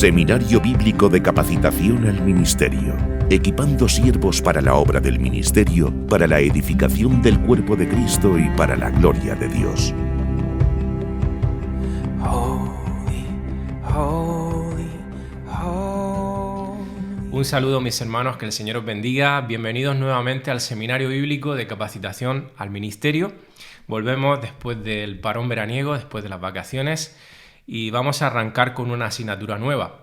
Seminario Bíblico de Capacitación al Ministerio, equipando siervos para la obra del ministerio, para la edificación del cuerpo de Cristo y para la gloria de Dios. Un saludo, mis hermanos, que el Señor os bendiga. Bienvenidos nuevamente al Seminario Bíblico de Capacitación al Ministerio. Volvemos después del parón veraniego, después de las vacaciones, y vamos a arrancar con una asignatura nueva.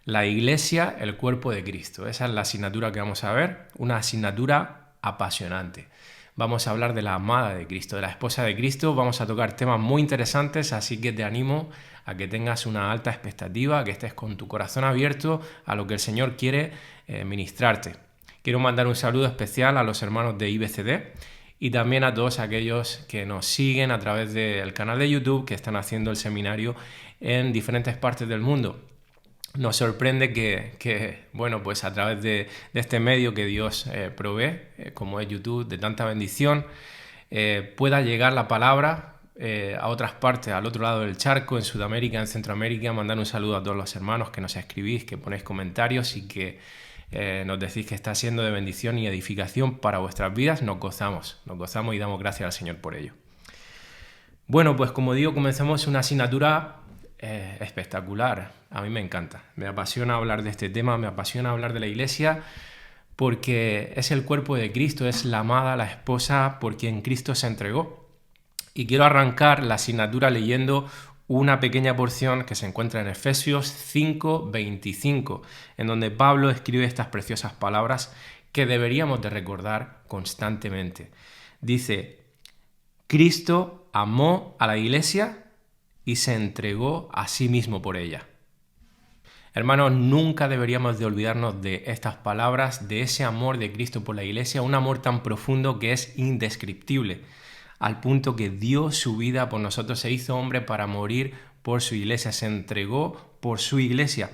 La Iglesia, el cuerpo de Cristo. Esa es la asignatura que vamos a ver, una asignatura apasionante. Vamos a hablar de la amada de Cristo, de la esposa de Cristo. Vamos a tocar temas muy interesantes, así que te animo a que tengas una alta expectativa, a que estés con tu corazón abierto a lo que el Señor quiere ministrarte. Quiero mandar un saludo especial a los hermanos de IBCD y también a todos aquellos que nos siguen a través del canal de YouTube, que están haciendo el seminario en diferentes partes del mundo. Nos sorprende que pues a través de este medio que Dios provee, como es YouTube, de tanta bendición, pueda llegar la palabra a otras partes, al otro lado del charco, en Sudamérica, en Centroamérica. Mandar un saludo a todos los hermanos que nos escribís, que ponéis comentarios y que nos decís que está siendo de bendición y edificación para vuestras vidas. Nos gozamos y damos gracias al Señor por ello. Bueno, pues como digo, comenzamos una asignatura espectacular. A mí me encanta, me apasiona hablar de este tema, me apasiona hablar de la Iglesia, porque es el cuerpo de Cristo, es la amada, la esposa por quien Cristo se entregó. Y quiero arrancar la asignatura leyendo una pequeña porción que se encuentra en Efesios 5:25, en donde Pablo escribe estas preciosas palabras que deberíamos de recordar constantemente. Dice: Cristo amó a la Iglesia y se entregó a sí mismo por ella. Hermanos, nunca deberíamos de olvidarnos de estas palabras, de ese amor de Cristo por la Iglesia, un amor tan profundo que es indescriptible, al punto que dio su vida por nosotros, se hizo hombre para morir por su Iglesia, se entregó por su Iglesia.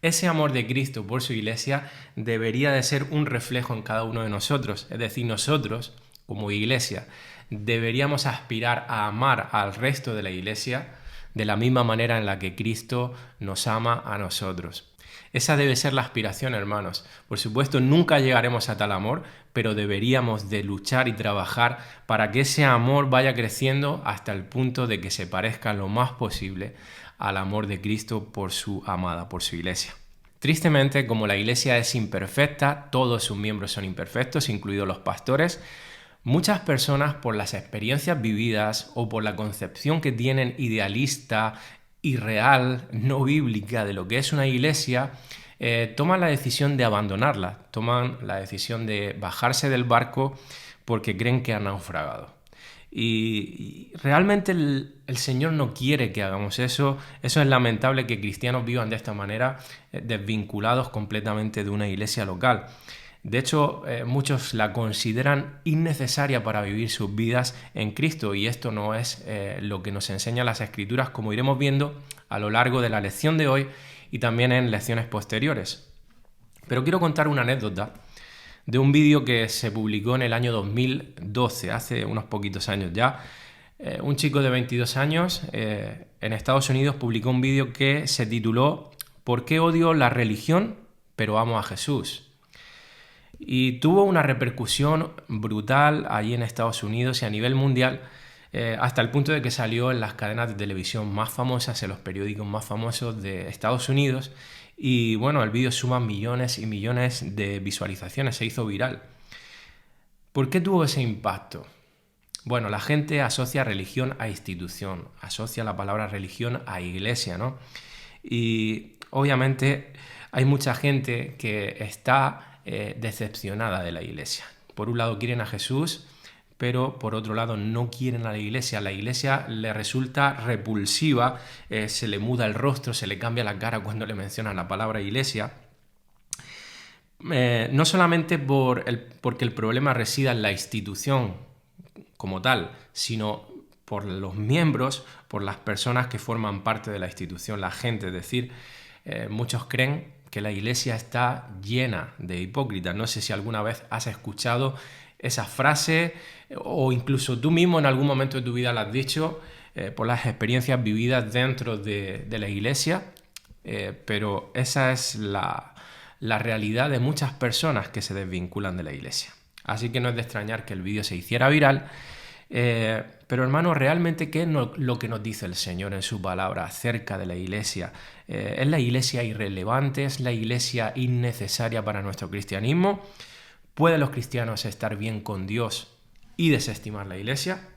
Ese amor de Cristo por su Iglesia debería de ser un reflejo en cada uno de nosotros, es decir, nosotros, como Iglesia, deberíamos aspirar a amar al resto de la Iglesia de la misma manera en la que Cristo nos ama a nosotros. Esa debe ser la aspiración, hermanos. Por supuesto, nunca llegaremos a tal amor, pero deberíamos de luchar y trabajar para que ese amor vaya creciendo hasta el punto de que se parezca lo más posible al amor de Cristo por su amada, por su Iglesia. Tristemente, como la Iglesia es imperfecta, todos sus miembros son imperfectos, incluidos los pastores. Muchas personas, por las experiencias vividas o por la concepción que tienen idealista, irreal, no bíblica de lo que es una iglesia, toman la decisión de abandonarla, toman la decisión de bajarse del barco porque creen que han naufragado. Y realmente el Señor no quiere que hagamos eso. Eso es lamentable, que cristianos vivan de esta manera, desvinculados completamente de una iglesia local. De hecho, muchos la consideran innecesaria para vivir sus vidas en Cristo, y esto no es lo que nos enseñan las Escrituras, como iremos viendo a lo largo de la lección de hoy y también en lecciones posteriores. Pero quiero contar una anécdota de un vídeo que se publicó en el año 2012, hace unos poquitos años ya. Un chico de 22 años en Estados Unidos publicó un vídeo que se tituló ¿Por qué odio la religión pero amo a Jesús? Y tuvo una repercusión brutal allí en Estados Unidos y a nivel mundial, hasta el punto de que salió en las cadenas de televisión más famosas, en los periódicos más famosos de Estados Unidos. Y bueno, el vídeo suma millones y millones de visualizaciones, se hizo viral. ¿Por qué tuvo ese impacto? Bueno, la gente asocia religión a institución, asocia la palabra religión a iglesia, ¿no? Y obviamente hay mucha gente que está decepcionada de la iglesia. Por un lado quieren a Jesús, pero por otro lado no quieren a la iglesia. La iglesia le resulta repulsiva, se le muda el rostro, se le cambia la cara cuando le mencionan la palabra iglesia. No solamente porque el problema resida en la institución como tal, sino por los miembros, por las personas que forman parte de la institución, la gente. Es decir, muchos creen que la iglesia está llena de hipócritas. No sé si alguna vez has escuchado esa frase, o incluso tú mismo en algún momento de tu vida la has dicho, por las experiencias vividas dentro de la iglesia. pero esa es la realidad de muchas personas que se desvinculan de la iglesia. Así que no es de extrañar que el vídeo se hiciera viral. Pero hermano, realmente, ¿qué es lo que nos dice el Señor en su palabra acerca de la iglesia? ¿Es la iglesia irrelevante? ¿Es la iglesia innecesaria para nuestro cristianismo? ¿Pueden los cristianos estar bien con Dios y desestimar la iglesia?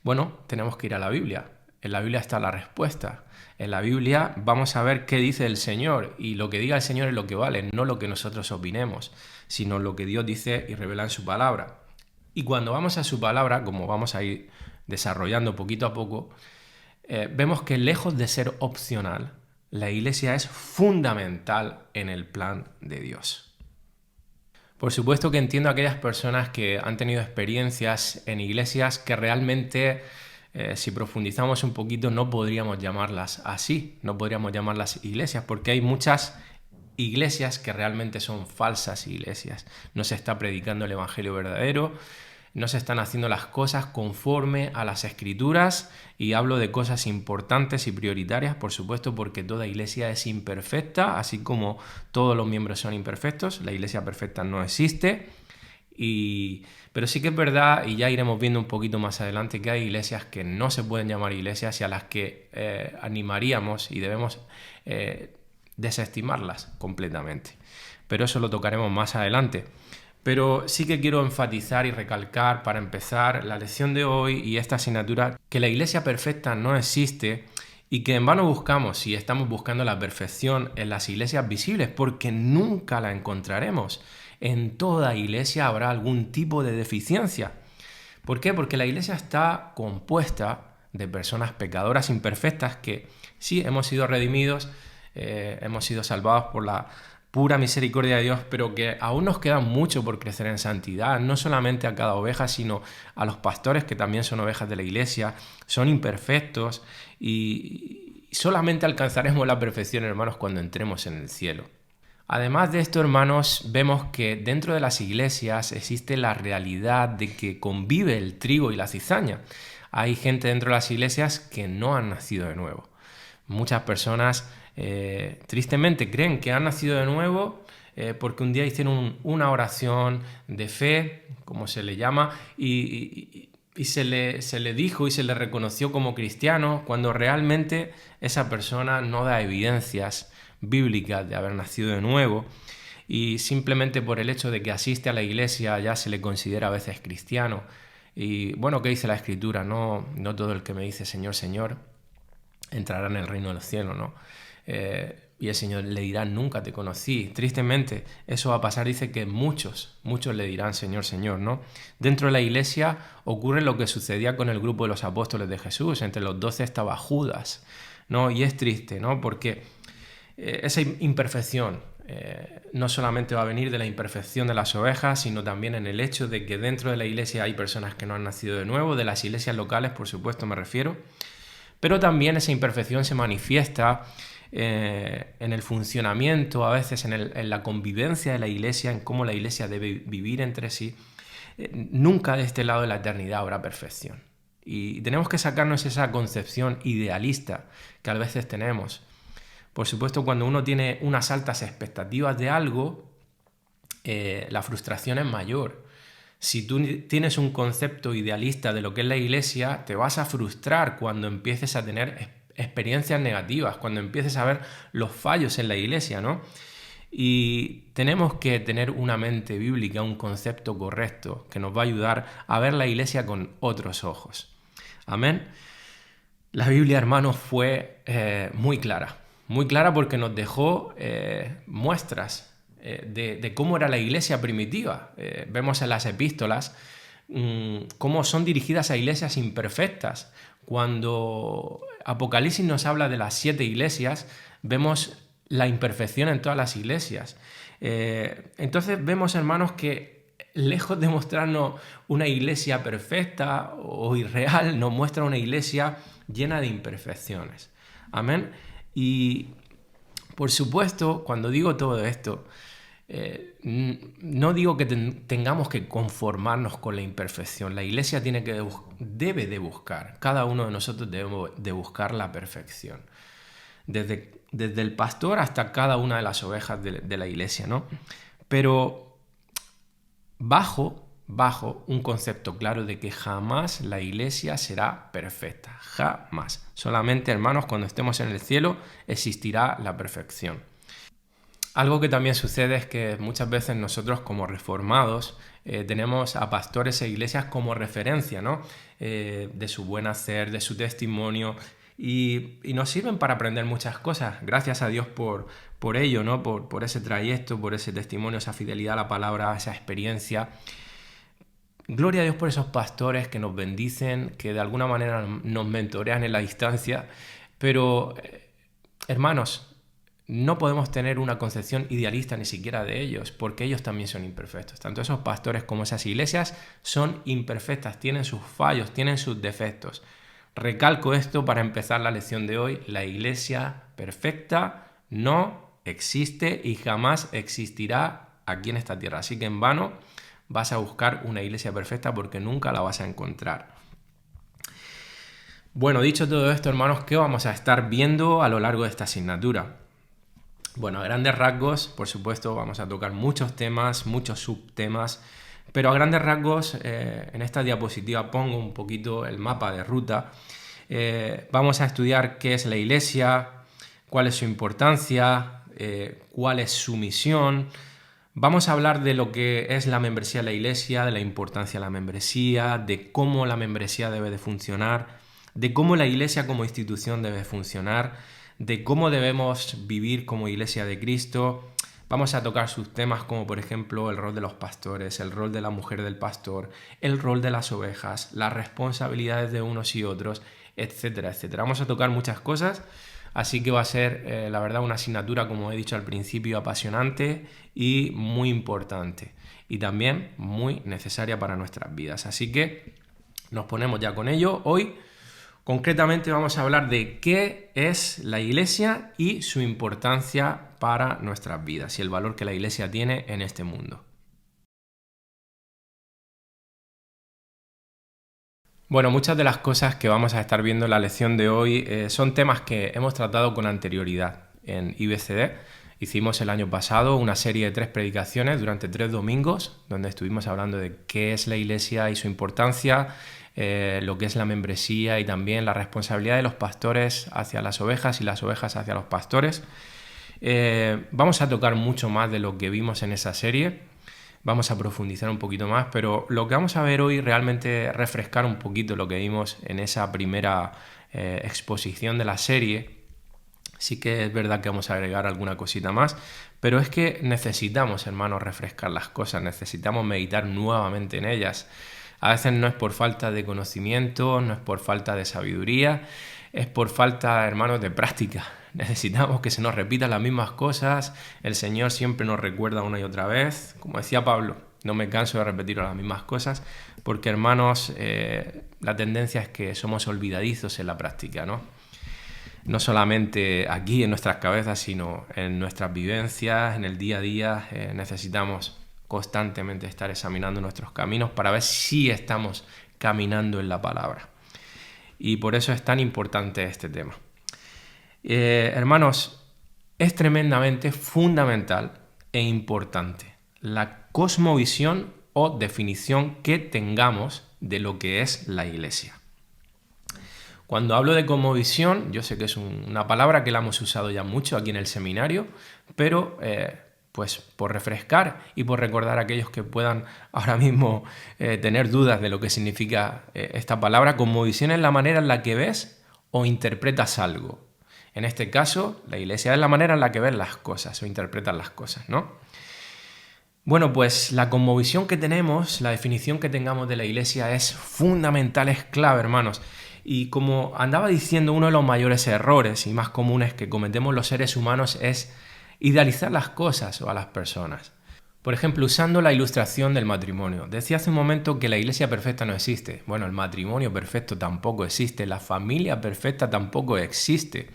Bueno, tenemos que ir a la Biblia. En la Biblia está la respuesta. En la Biblia vamos a ver qué dice el Señor, y lo que diga el Señor es lo que vale, no lo que nosotros opinemos, sino lo que Dios dice y revela en su palabra. Y cuando vamos a su palabra, como vamos a ir desarrollando poquito a poco, vemos que lejos de ser opcional, la iglesia es fundamental en el plan de Dios. Por supuesto que entiendo a aquellas personas que han tenido experiencias en iglesias que realmente, si profundizamos un poquito, no podríamos llamarlas así, no podríamos llamarlas iglesias, porque hay muchas iglesias que realmente son falsas iglesias. No se está predicando el evangelio verdadero, no se están haciendo las cosas conforme a las escrituras, y hablo de cosas importantes y prioritarias, por supuesto, porque toda iglesia es imperfecta, así como todos los miembros son imperfectos. La iglesia perfecta no existe, pero sí que es verdad, y ya iremos viendo un poquito más adelante, que hay iglesias que no se pueden llamar iglesias y a las que animaríamos y debemos desestimarlas completamente. Pero eso lo tocaremos más adelante. Pero sí que quiero enfatizar y recalcar, para empezar la lección de hoy y esta asignatura, que la iglesia perfecta no existe, y que en vano buscamos, si estamos buscando la perfección, en las iglesias visibles, porque nunca la encontraremos. En toda iglesia habrá algún tipo de deficiencia. ¿Por qué? Porque la iglesia está compuesta de personas pecadoras imperfectas que sí hemos sido redimidos, hemos sido salvados por la pura misericordia de Dios, pero que aún nos queda mucho por crecer en santidad, no solamente a cada oveja, sino a los pastores, que también son ovejas de la iglesia, son imperfectos, y solamente alcanzaremos la perfección, hermanos, cuando entremos en el cielo. Además de esto, hermanos, vemos que dentro de las iglesias existe la realidad de que convive el trigo y la cizaña. Hay gente dentro de las iglesias que no han nacido de nuevo. Muchas personas tristemente creen que han nacido de nuevo porque un día hicieron una oración de fe, como se le llama, y se le dijo y se le reconoció como cristiano, cuando realmente esa persona no da evidencias bíblicas de haber nacido de nuevo, y simplemente por el hecho de que asiste a la iglesia ya se le considera a veces cristiano. Y bueno, ¿qué dice la Escritura? No todo el que me dice Señor, Señor entrará en el reino de los cielos, ¿no? Y el Señor le dirá, nunca te conocí. Tristemente, eso va a pasar. Dice que muchos le dirán, Señor, Señor, ¿no? Dentro de la iglesia ocurre lo que sucedía con el grupo de los apóstoles de Jesús. Entre los 12 estaba Judas, ¿no? Y es triste, ¿no? Porque esa imperfección no solamente va a venir de la imperfección de las ovejas, sino también en el hecho de que dentro de la iglesia hay personas que no han nacido de nuevo, de las iglesias locales, por supuesto, me refiero. Pero también esa imperfección se manifiesta en el funcionamiento, a veces en la convivencia de la iglesia, en cómo la iglesia debe vivir entre sí. Nunca de este lado de la eternidad habrá perfección. Y tenemos que sacarnos esa concepción idealista que a veces tenemos. Por supuesto, cuando uno tiene unas altas expectativas de algo, la frustración es mayor. Si tú tienes un concepto idealista de lo que es la iglesia, te vas a frustrar cuando empieces a tener experiencias negativas, cuando empieces a ver los fallos en la iglesia, ¿no? Y tenemos que tener una mente bíblica, un concepto correcto que nos va a ayudar a ver la iglesia con otros ojos. Amén. La Biblia, hermanos, fue muy clara porque nos dejó muestras de cómo era la iglesia primitiva. Vemos en las epístolas cómo son dirigidas a iglesias imperfectas. Cuando Apocalipsis nos habla de las 7 iglesias, vemos la imperfección en todas las iglesias. Entonces vemos, hermanos, que lejos de mostrarnos una iglesia perfecta o irreal, nos muestra una iglesia llena de imperfecciones. Amén. Y por supuesto, cuando digo todo esto, no digo que tengamos que conformarnos con la imperfección. La iglesia debe de buscar, cada uno de nosotros debe de buscar la perfección. desde el pastor hasta cada una de las ovejas de la iglesia, ¿no? Pero bajo un concepto claro de que jamás la iglesia será perfecta, jamás. Solamente, hermanos, cuando estemos en el cielo existirá la perfección. Algo que también sucede es que muchas veces nosotros como reformados tenemos a pastores e iglesias como referencia, ¿no? De su buen hacer, de su testimonio, y nos sirven para aprender muchas cosas. Gracias a Dios por ello, ¿no? Por ese trayecto, por ese testimonio, esa fidelidad a la palabra, esa experiencia. Gloria a Dios por esos pastores que nos bendicen, que de alguna manera nos mentorean en la distancia, pero hermanos, no podemos tener una concepción idealista ni siquiera de ellos, porque ellos también son imperfectos. Tanto esos pastores como esas iglesias son imperfectas, tienen sus fallos, tienen sus defectos. Recalco esto para empezar la lección de hoy: la iglesia perfecta no existe y jamás existirá aquí en esta tierra. Así que en vano vas a buscar una iglesia perfecta porque nunca la vas a encontrar. Bueno, dicho todo esto, hermanos, ¿qué vamos a estar viendo a lo largo de esta asignatura? Bueno, a grandes rasgos, por supuesto, vamos a tocar muchos temas, muchos subtemas, pero a grandes rasgos, en esta diapositiva pongo un poquito el mapa de ruta. Vamos a estudiar qué es la iglesia, cuál es su importancia, cuál es su misión. Vamos a hablar de lo que es la membresía de la iglesia, de la importancia de la membresía, de cómo la membresía debe de funcionar, de cómo la iglesia como institución debe funcionar, de cómo debemos vivir como iglesia de Cristo. Vamos a tocar sus temas como por ejemplo el rol de los pastores, el rol de la mujer del pastor, el rol de las ovejas, las responsabilidades de unos y otros, etcétera, etcétera. Vamos a tocar muchas cosas. Así que va a ser, la verdad, una asignatura, como he dicho al principio, apasionante y muy importante. Y también muy necesaria para nuestras vidas. Así que nos ponemos ya con ello. Hoy, concretamente, vamos a hablar de qué es la iglesia y su importancia para nuestras vidas y el valor que la iglesia tiene en este mundo. Bueno, muchas de las cosas que vamos a estar viendo en la lección de hoy son temas que hemos tratado con anterioridad en IBCD. Hicimos el año pasado una serie de 3 predicaciones durante 3 domingos, donde estuvimos hablando de qué es la iglesia y su importancia, lo que es la membresía y también la responsabilidad de los pastores hacia las ovejas y las ovejas hacia los pastores. Vamos a tocar mucho más de lo que vimos en esa serie. Vamos a profundizar un poquito más, pero lo que vamos a ver hoy realmente refrescar un poquito lo que vimos en esa primera exposición de la serie. Sí que es verdad que vamos a agregar alguna cosita más, pero es que necesitamos, hermanos, refrescar las cosas, necesitamos meditar nuevamente en ellas. A veces no es por falta de conocimiento, no es por falta de sabiduría, es por falta, hermanos, de práctica. Necesitamos que se nos repitan las mismas cosas. El Señor siempre nos recuerda una y otra vez. Como decía Pablo, no me canso de repetir las mismas cosas, porque, hermanos, la tendencia es que somos olvidadizos en la práctica, ¿no? No solamente aquí en nuestras cabezas, sino en nuestras vivencias, en el día a día. Necesitamos constantemente estar examinando nuestros caminos para ver si estamos caminando en la palabra. Y por eso es tan importante este tema. Hermanos, es tremendamente fundamental e importante la cosmovisión o definición que tengamos de lo que es la iglesia. Cuando hablo de cosmovisión, yo sé que es una palabra que la hemos usado ya mucho aquí en el seminario, pero pues por refrescar y por recordar a aquellos que puedan ahora mismo tener dudas de lo que significa esta palabra, cosmovisión es la manera en la que ves o interpretas algo. En este caso, la iglesia es la manera en la que ves las cosas o interpretas las cosas, ¿no? Bueno, pues la cosmovisión que tenemos, la definición que tengamos de la iglesia es fundamental, es clave, hermanos. Y como andaba diciendo, uno de los mayores errores y más comunes que cometemos los seres humanos es idealizar las cosas o a las personas. Por ejemplo, usando la ilustración del matrimonio. Decía hace un momento que la iglesia perfecta no existe. Bueno, el matrimonio perfecto tampoco existe, la familia perfecta tampoco existe.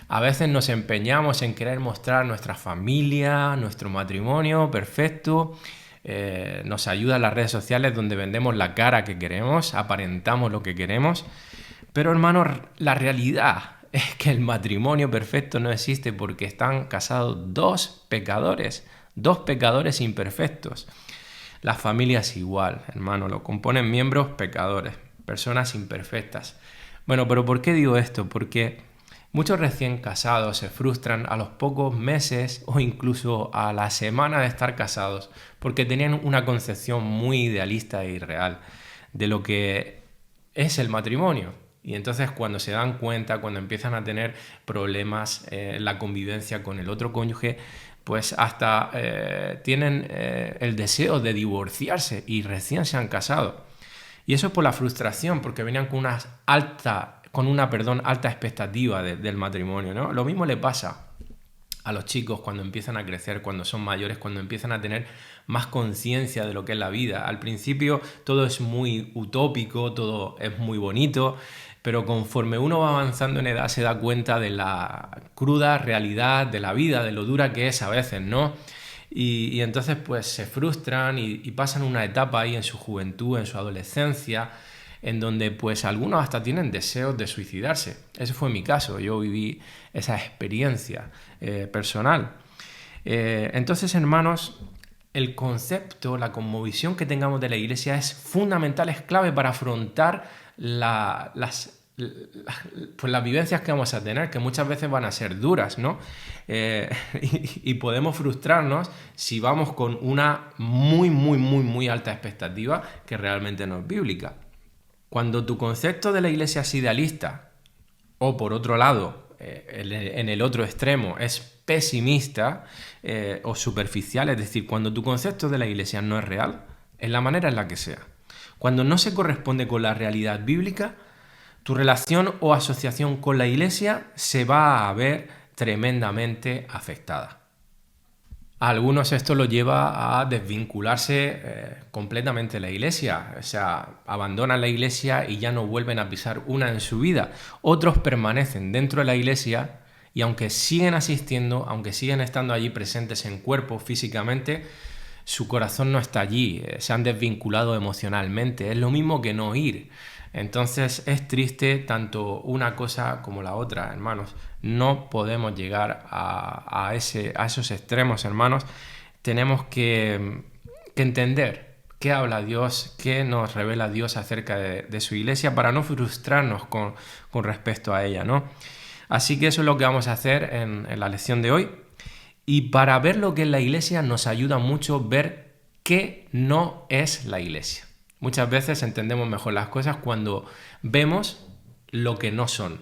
A veces nos empeñamos en querer mostrar nuestra familia, nuestro matrimonio perfecto. Nos ayudan las redes sociales donde vendemos la cara que queremos, aparentamos lo que queremos. Pero hermanos, la realidad es que el matrimonio perfecto no existe porque están casados dos pecadores imperfectos. Las familias igual, hermano, lo componen miembros pecadores, personas imperfectas. Bueno, pero ¿por qué digo esto? Porque muchos recién casados se frustran a los pocos meses o incluso a la semana de estar casados porque tenían una concepción muy idealista e irreal de lo que es el matrimonio. Y entonces cuando se dan cuenta, cuando empiezan a tener problemas en la convivencia con el otro cónyuge, pues hasta tienen el deseo de divorciarse y recién se han casado. Y eso es por la frustración, porque venían con una alta expectativa del matrimonio, ¿no? Lo mismo le pasa a los chicos cuando empiezan a crecer, cuando son mayores, cuando empiezan a tener más conciencia de lo que es la vida. Al principio todo es muy utópico, todo es muy bonito, pero conforme uno va avanzando en edad se da cuenta de la cruda realidad de la vida, de lo dura que es a veces, ¿no? Y entonces pues se frustran y pasan una etapa ahí en su juventud, en su adolescencia, en donde pues algunos hasta tienen deseos de suicidarse. Ese fue mi caso, yo viví esa experiencia personal. Entonces, hermanos, el concepto, la cosmovisión que tengamos de la Iglesia es fundamental, es clave para afrontar las vivencias que vamos a tener, que muchas veces van a ser duras, ¿no? Y podemos frustrarnos si vamos con una muy alta expectativa que realmente no es bíblica. Cuando tu concepto de la Iglesia es idealista, o por otro lado, en el otro extremo, es pesimista o superficial, es decir, cuando tu concepto de la Iglesia no es real, en la manera en la que sea, cuando no se corresponde con la realidad bíblica, tu relación o asociación con la Iglesia se va a ver tremendamente afectada. A algunos esto lo lleva a desvincularse completamente de la Iglesia, o sea, abandonan la Iglesia y ya no vuelven a pisar una en su vida. Otros permanecen dentro de la Iglesia y aunque siguen asistiendo, aunque siguen estando allí presentes en cuerpo físicamente, su corazón no está allí, se han desvinculado emocionalmente. Es lo mismo que no ir. Entonces es triste tanto una cosa como la otra, hermanos. No podemos llegar a esos extremos, hermanos. Tenemos que entender qué habla Dios, qué nos revela Dios acerca de su Iglesia para no frustrarnos con respecto a ella, ¿no? Así que eso es lo que vamos a hacer en la lección de hoy. Y para ver lo que es la Iglesia nos ayuda mucho ver qué no es la Iglesia. Muchas veces entendemos mejor las cosas cuando vemos lo que no son.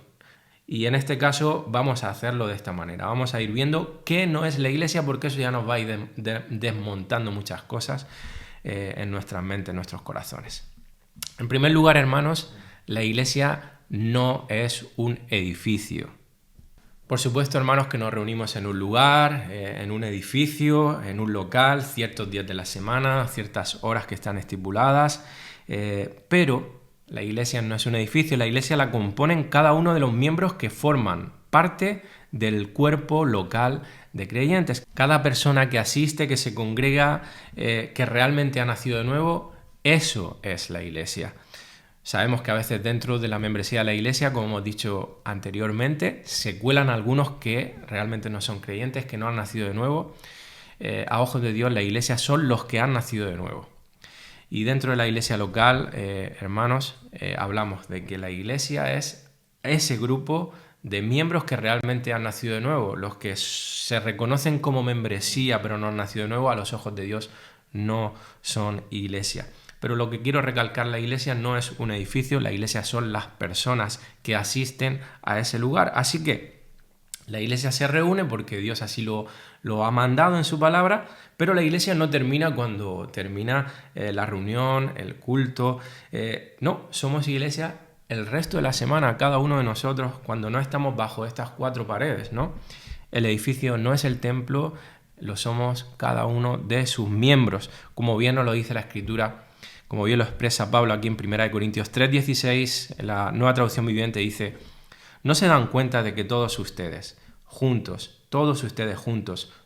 Y en este caso vamos a hacerlo de esta manera. Vamos a ir viendo qué no es la Iglesia porque eso ya nos va a ir desmontando muchas cosas en nuestras mentes, en nuestros corazones. En primer lugar, hermanos, la Iglesia no es un edificio. Por supuesto, hermanos, que nos reunimos en un lugar, en un edificio, en un local, ciertos días de la semana, ciertas horas que están estipuladas, pero la Iglesia no es un edificio, la Iglesia la componen cada uno de los miembros que forman parte del cuerpo local de creyentes. Cada persona que asiste, que se congrega, que realmente ha nacido de nuevo, eso es la Iglesia. Sabemos que a veces dentro de la membresía de la Iglesia, como hemos dicho anteriormente, se cuelan algunos que realmente no son creyentes, que no han nacido de nuevo. A ojos de Dios, la Iglesia son los que han nacido de nuevo. Y dentro de la Iglesia local, hermanos, hablamos de que la Iglesia es ese grupo de miembros que realmente han nacido de nuevo. Los que se reconocen como membresía pero no han nacido de nuevo, a los ojos de Dios no son Iglesia. Pero lo que quiero recalcar, la Iglesia no es un edificio, la Iglesia son las personas que asisten a ese lugar. Así que la Iglesia se reúne porque Dios así lo ha mandado en su palabra, pero la Iglesia no termina cuando termina la reunión, el culto. No, somos Iglesia el resto de la semana, cada uno de nosotros, cuando no estamos bajo estas cuatro paredes, ¿no? El edificio no es el templo, lo somos cada uno de sus miembros, como bien nos lo dice la Escritura. Como bien lo expresa Pablo aquí en 1 Corintios 3:16, en la Nueva Traducción Viviente dice: ¿no se dan cuenta de que todos ustedes juntos,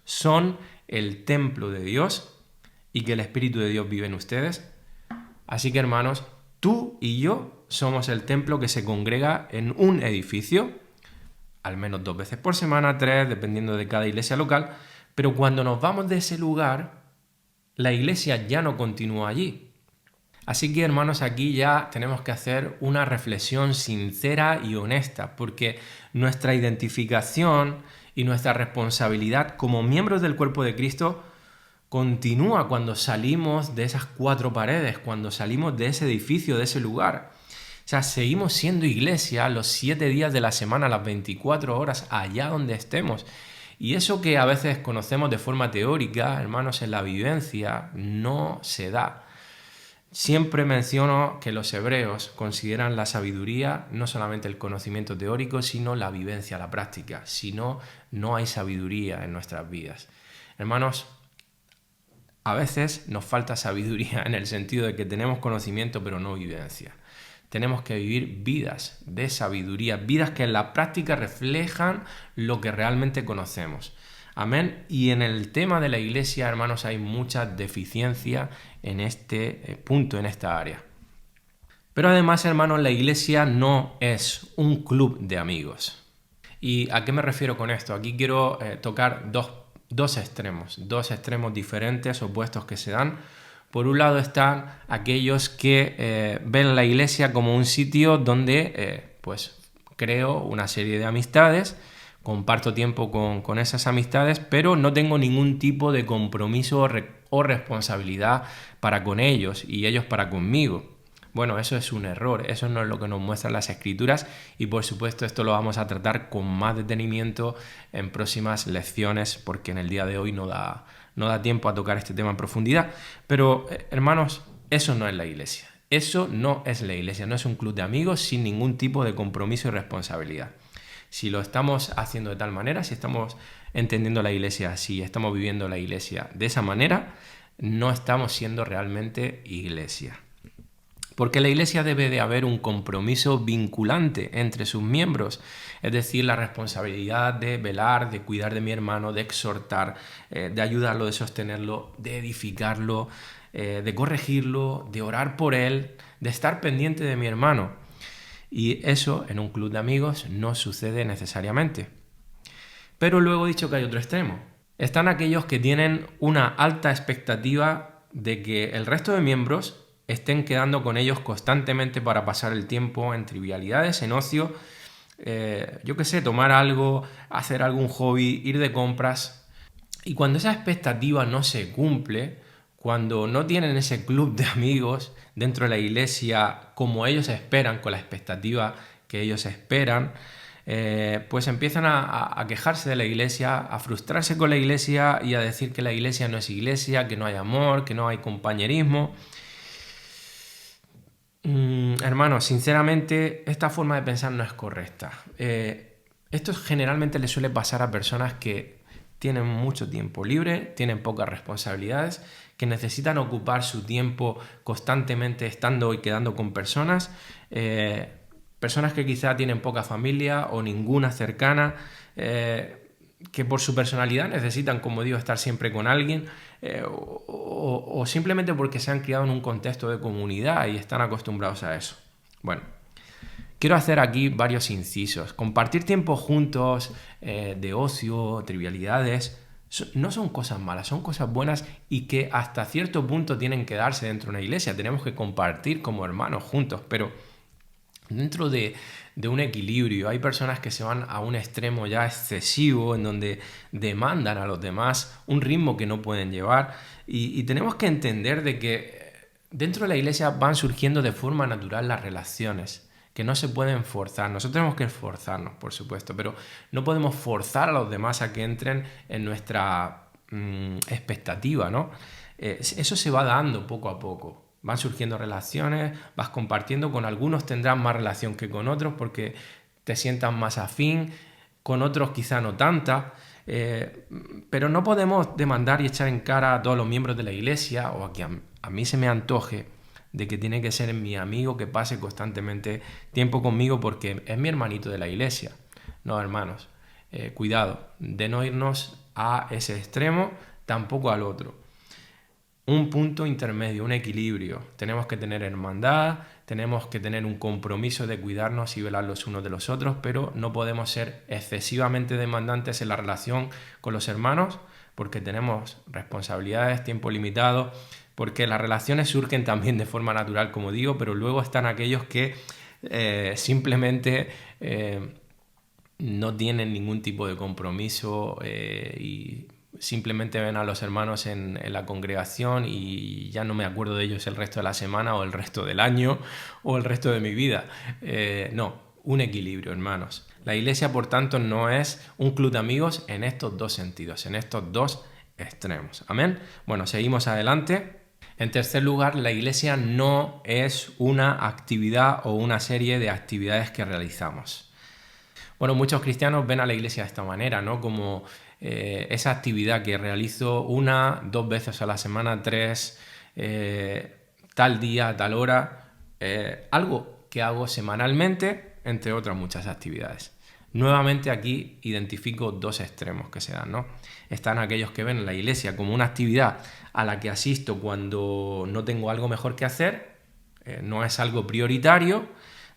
son el templo de Dios y que el Espíritu de Dios vive en ustedes? Así que, hermanos, tú y yo somos el templo que se congrega en un edificio, al menos 2 veces por semana, 3, dependiendo de cada iglesia local, pero cuando nos vamos de ese lugar, la iglesia ya no continúa allí. Así que, hermanos, aquí ya tenemos que hacer una reflexión sincera y honesta, porque nuestra identificación y nuestra responsabilidad como miembros del cuerpo de Cristo continúa cuando salimos de esas 4 paredes, cuando salimos de ese edificio, de ese lugar. O sea, seguimos siendo iglesia los 7 días de la semana, las 24 horas, allá donde estemos. Y eso que a veces conocemos de forma teórica, hermanos, en la vivencia, no se da. Siempre menciono que los hebreos consideran la sabiduría no solamente el conocimiento teórico, sino la vivencia, la práctica. Si no, no hay sabiduría en nuestras vidas. Hermanos, a veces nos falta sabiduría en el sentido de que tenemos conocimiento pero no vivencia. Tenemos que vivir vidas de sabiduría, vidas que en la práctica reflejan lo que realmente conocemos. Amén. Y en el tema de la iglesia, hermanos, hay mucha deficiencia en este punto, en esta área. Pero además, hermanos, la iglesia no es un club de amigos. ¿Y a qué me refiero con esto? Aquí quiero tocar dos extremos diferentes, opuestos que se dan. Por un lado están aquellos que ven la iglesia como un sitio donde pues creo una serie de amistades, comparto tiempo con esas amistades, pero no tengo ningún tipo de compromiso o responsabilidad para con ellos y ellos para conmigo. Bueno, eso es un error, eso no es lo que nos muestran las Escrituras y por supuesto esto lo vamos a tratar con más detenimiento en próximas lecciones porque en el día de hoy no da tiempo a tocar este tema en profundidad. Pero hermanos, eso no es la iglesia, eso no es la iglesia, no es un club de amigos sin ningún tipo de compromiso y responsabilidad. Si lo estamos haciendo de tal manera, si estamos entendiendo la iglesia así, estamos viviendo la iglesia de esa manera, no estamos siendo realmente iglesia. Porque en la iglesia debe de haber un compromiso vinculante entre sus miembros, es decir, la responsabilidad de velar, de cuidar de mi hermano, de exhortar, de ayudarlo, de sostenerlo, de edificarlo, de corregirlo, de orar por él, de estar pendiente de mi hermano. Y eso en un club de amigos no sucede necesariamente. Pero luego he dicho que hay otro extremo. Están aquellos que tienen una alta expectativa de que el resto de miembros estén quedando con ellos constantemente para pasar el tiempo en trivialidades, en ocio, tomar algo, hacer algún hobby, ir de compras. Y cuando esa expectativa no se cumple, cuando no tienen ese club de amigos dentro de la iglesia como ellos esperan, con la expectativa que ellos esperan, pues empiezan a quejarse de la iglesia, a frustrarse con la iglesia y a decir que la iglesia no es iglesia, que no hay amor, que no hay compañerismo. Hermanos, sinceramente, esta forma de pensar no es correcta. Esto generalmente le suele pasar a personas que tienen mucho tiempo libre, tienen pocas responsabilidades, que necesitan ocupar su tiempo constantemente estando y quedando con personas, personas que quizá tienen poca familia o ninguna cercana, que por su personalidad necesitan, como digo, estar siempre con alguien, o simplemente porque se han criado en un contexto de comunidad y están acostumbrados a eso. Bueno, quiero hacer aquí varios incisos. Compartir tiempo juntos, de ocio, trivialidades, no son cosas malas, son cosas buenas y que hasta cierto punto tienen que darse dentro de una iglesia. Tenemos que compartir como hermanos juntos, pero dentro de un equilibrio. Hay personas que se van a un extremo ya excesivo en donde demandan a los demás un ritmo que no pueden llevar y tenemos que entender de que dentro de la iglesia van surgiendo de forma natural las relaciones que no se pueden forzar. Nosotros tenemos que esforzarnos, por supuesto, pero no podemos forzar a los demás a que entren en nuestra expectativa, ¿no? Eso se va dando poco a poco. Van surgiendo relaciones, vas compartiendo, con algunos tendrás más relación que con otros porque te sientas más afín, con otros quizá no tanta, pero no podemos demandar y echar en cara a todos los miembros de la iglesia o a que a mí se me antoje de que tiene que ser mi amigo que pase constantemente tiempo conmigo porque es mi hermanito de la iglesia. No, hermanos, cuidado de no irnos a ese extremo, tampoco al otro. un punto intermedio, un equilibrio. Tenemos que tener hermandad, tenemos que tener un compromiso de cuidarnos y velar los unos de los otros, pero no podemos ser excesivamente demandantes en la relación con los hermanos porque tenemos responsabilidades, tiempo limitado, porque las relaciones surgen también de forma natural, como digo, pero luego están aquellos que simplemente no tienen ningún tipo de compromiso y simplemente ven a los hermanos en la congregación y ya no me acuerdo de ellos el resto de la semana o el resto del año o el resto de mi vida. No, un equilibrio, hermanos. La iglesia, por tanto, no es un club de amigos en estos dos sentidos, en estos dos extremos. Amén. Bueno, seguimos adelante. En tercer lugar, la iglesia no es una actividad o una serie de actividades que realizamos. Bueno, muchos cristianos ven a la iglesia de esta manera, ¿no? Como esa actividad que realizo 1, 2 veces a la semana, 3, tal día, tal hora, algo que hago semanalmente, entre otras muchas actividades. Nuevamente aquí identifico dos extremos que se dan, ¿no? Están aquellos que ven la iglesia como una actividad a la que asisto cuando no tengo algo mejor que hacer, no es algo prioritario,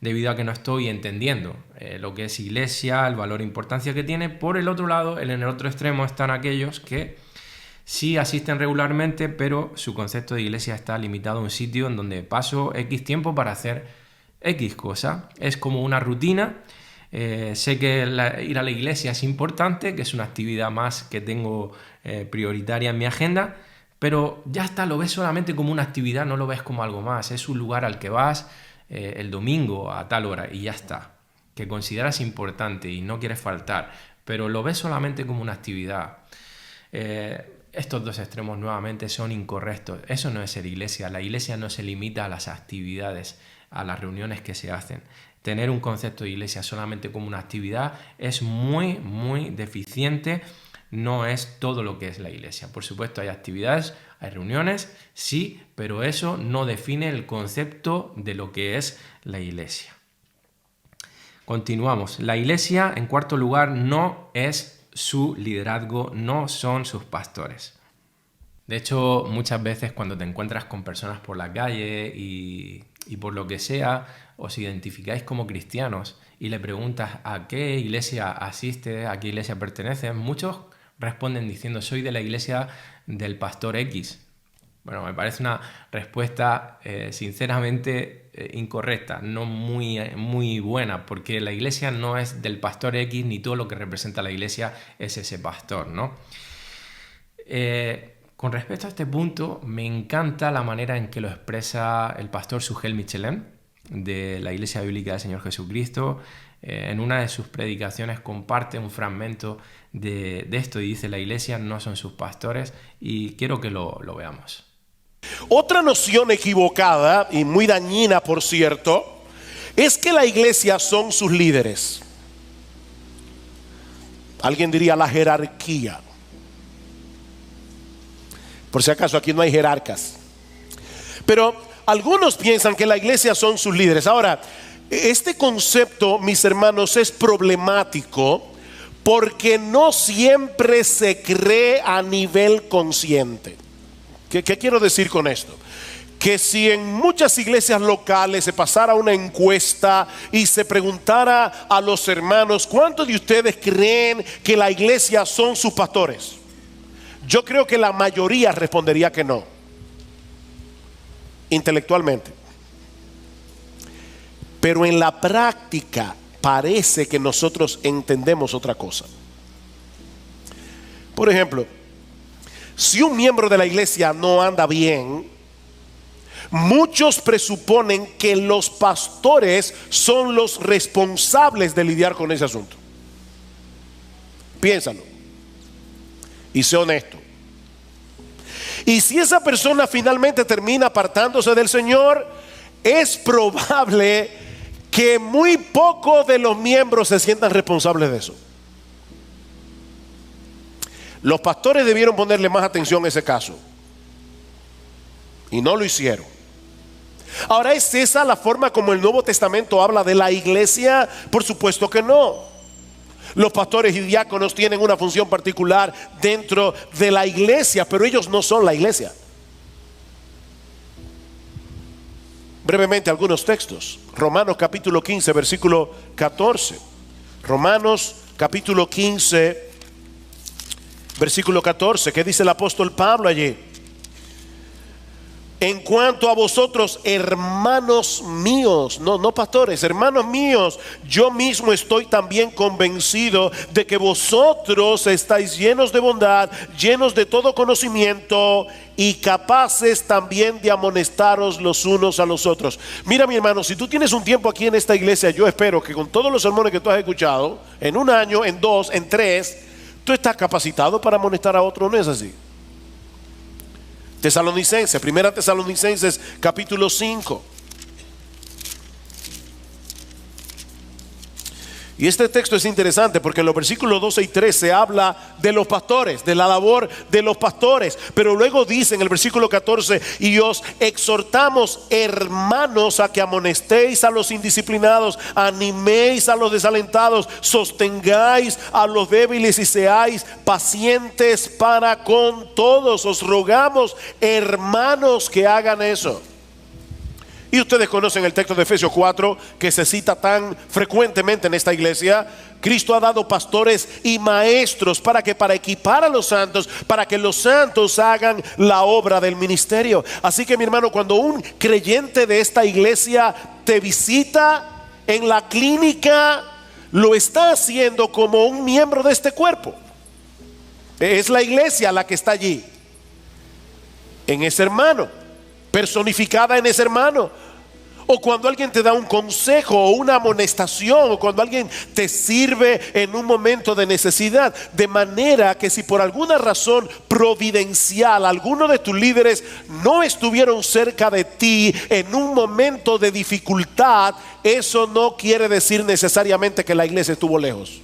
debido a que no estoy entendiendo lo que es iglesia, el valor e importancia que tiene. Por el otro lado, en el otro extremo están aquellos que sí asisten regularmente, pero su concepto de iglesia está limitado a un sitio en donde paso X tiempo para hacer X cosa. Es como una rutina. Sé que ir a la iglesia es importante, que es una actividad más que tengo prioritaria en mi agenda, pero ya está, lo ves solamente como una actividad, no lo ves como algo más. Es un lugar al que vas el domingo a tal hora y ya está, que consideras importante y no quieres faltar, pero lo ves solamente como una actividad. Estos dos extremos nuevamente son incorrectos. Eso no es ser iglesia. La iglesia no se limita a las actividades, a las reuniones que se hacen. Tener un concepto de iglesia solamente como una actividad es muy, muy deficiente. No es todo lo que es la iglesia. Por supuesto, hay actividades, hay reuniones, sí, pero eso no define el concepto de lo que es la iglesia. Continuamos. La iglesia, en cuarto lugar, no es su liderazgo, no son sus pastores. De hecho, muchas veces cuando te encuentras con personas por la calle y por lo que sea, os identificáis como cristianos y le preguntas a qué iglesia asiste, a qué iglesia perteneces, muchos responden diciendo soy de la iglesia del pastor X. Bueno, me parece una respuesta sinceramente incorrecta, no muy buena, porque la iglesia no es del pastor X ni todo lo que representa la iglesia es ese pastor, ¿no? Con respecto a este punto, me encanta la manera en que lo expresa el pastor Sugel Michelem de la Iglesia Bíblica del Señor Jesucristo. En una de sus predicaciones comparte un fragmento de esto y dice: la iglesia no son sus pastores, y quiero que lo veamos. Otra noción equivocada y muy dañina, por cierto, es que la iglesia son sus líderes. Alguien diría la jerarquía. Por si acaso aquí no hay jerarcas, pero algunos piensan que la iglesia son sus líderes. Ahora, este concepto, mis hermanos, es problemático porque no siempre se cree a nivel consciente. ¿Qué quiero decir con esto? Que si en muchas iglesias locales se pasara una encuesta y se preguntara a los hermanos ¿cuántos de ustedes creen que la iglesia son sus pastores? Yo creo que la mayoría respondería que no, intelectualmente. Pero en la práctica parece que nosotros entendemos otra cosa. Por ejemplo, si un miembro de la iglesia no anda bien, muchos presuponen que los pastores son los responsables de lidiar con ese asunto. Piénsalo y sé honesto. Y si esa persona finalmente termina apartándose del Señor, es probable que muy pocos de los miembros se sientan responsables de eso. Los pastores debieron ponerle más atención a ese caso y no lo hicieron. Ahora, ¿es esa la forma como el Nuevo Testamento habla de la iglesia? Por supuesto que no. Los pastores y diáconos tienen una función particular dentro de la iglesia, pero ellos no son la iglesia. brevemente algunos textos. Romanos capítulo 15, versículo 14. Romanos capítulo 15, versículo 14. ¿Qué dice el apóstol Pablo allí? En cuanto a vosotros, hermanos míos, no pastores, hermanos míos, yo mismo estoy también convencido de que vosotros estáis llenos de bondad, llenos de todo conocimiento y capaces también de amonestaros los unos a los otros. Mira, mi hermano, si tú tienes un tiempo aquí en esta iglesia, yo espero que con todos los sermones que tú has escuchado, en un año, en dos, en tres, tú estás capacitado para amonestar a otro, ¿no es así? Tesalonicenses, primera Tesalonicenses capítulo 5. Y este texto es interesante porque en los versículos 12 y 13 habla de los pastores, de la labor de los pastores. Pero luego dice en el versículo 14: y os exhortamos, hermanos, a que amonestéis a los indisciplinados, animéis a los desalentados, sostengáis a los débiles y seáis pacientes para con todos. Os rogamos, hermanos, que hagan eso. Y ustedes conocen el texto de Efesios 4 que se cita tan frecuentemente en esta iglesia. Cristo ha dado pastores y maestros para equipar a los santos, para que los santos hagan la obra del ministerio. Así que, mi hermano, cuando un creyente de esta iglesia te visita en la clínica, lo está haciendo como un miembro de este cuerpo. Es la iglesia la que está allí, en ese hermano, personificada en ese hermano. O cuando alguien te da un consejo o una amonestación, o cuando alguien te sirve en un momento de necesidad. De manera que si por alguna razón providencial alguno de tus líderes no estuvieron cerca de ti en un momento de dificultad, eso no quiere decir necesariamente que la iglesia estuvo lejos.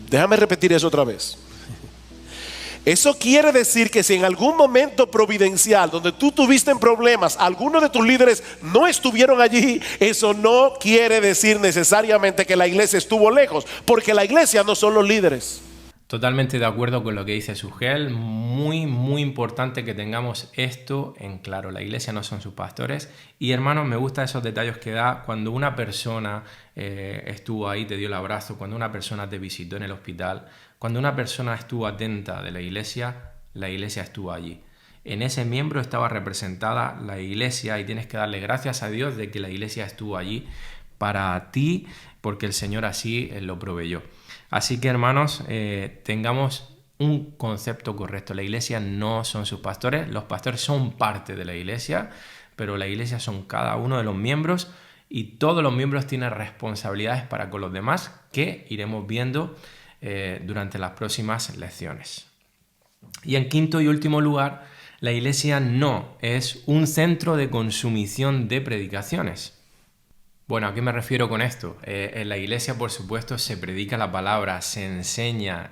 Déjame repetir eso otra vez. Eso quiere decir que si en algún momento providencial donde tú tuviste problemas, algunos de tus líderes no estuvieron allí, eso no quiere decir necesariamente que la iglesia estuvo lejos, porque la iglesia no son los líderes. Totalmente de acuerdo con lo que dice Sugel. Muy importante que tengamos esto en claro. La iglesia no son sus pastores. Y hermanos, me gustan esos detalles que da cuando una persona estuvo ahí, te dio el abrazo, cuando una persona te visitó en el hospital, cuando una persona estuvo atenta de la iglesia estuvo allí. En ese miembro estaba representada la iglesia y tienes que darle gracias a Dios de que la iglesia estuvo allí para ti, porque el Señor así lo proveyó. Así que, hermanos, tengamos un concepto correcto. La iglesia no son sus pastores, los pastores son parte de la iglesia, pero la iglesia son cada uno de los miembros y todos los miembros tienen responsabilidades para con los demás que iremos viendo durante las próximas lecciones. Y en quinto y último lugar, la iglesia no es un centro de consumición de predicaciones. Bueno, ¿a qué me refiero con esto? En la iglesia, por supuesto, se predica la palabra, se enseña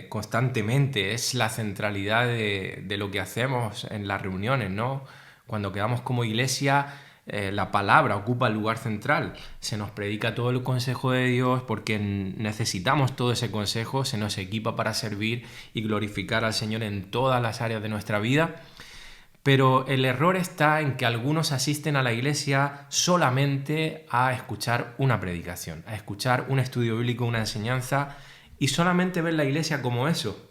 constantemente, es la centralidad de lo que hacemos en las reuniones, ¿no? Cuando quedamos como iglesia, la palabra ocupa el lugar central, se nos predica todo el consejo de Dios porque necesitamos todo ese consejo, se nos equipa para servir y glorificar al Señor en todas las áreas de nuestra vida. Pero el error está en que algunos asisten a la iglesia solamente a escuchar una predicación, a escuchar un estudio bíblico, una enseñanza, y solamente ven la iglesia como eso.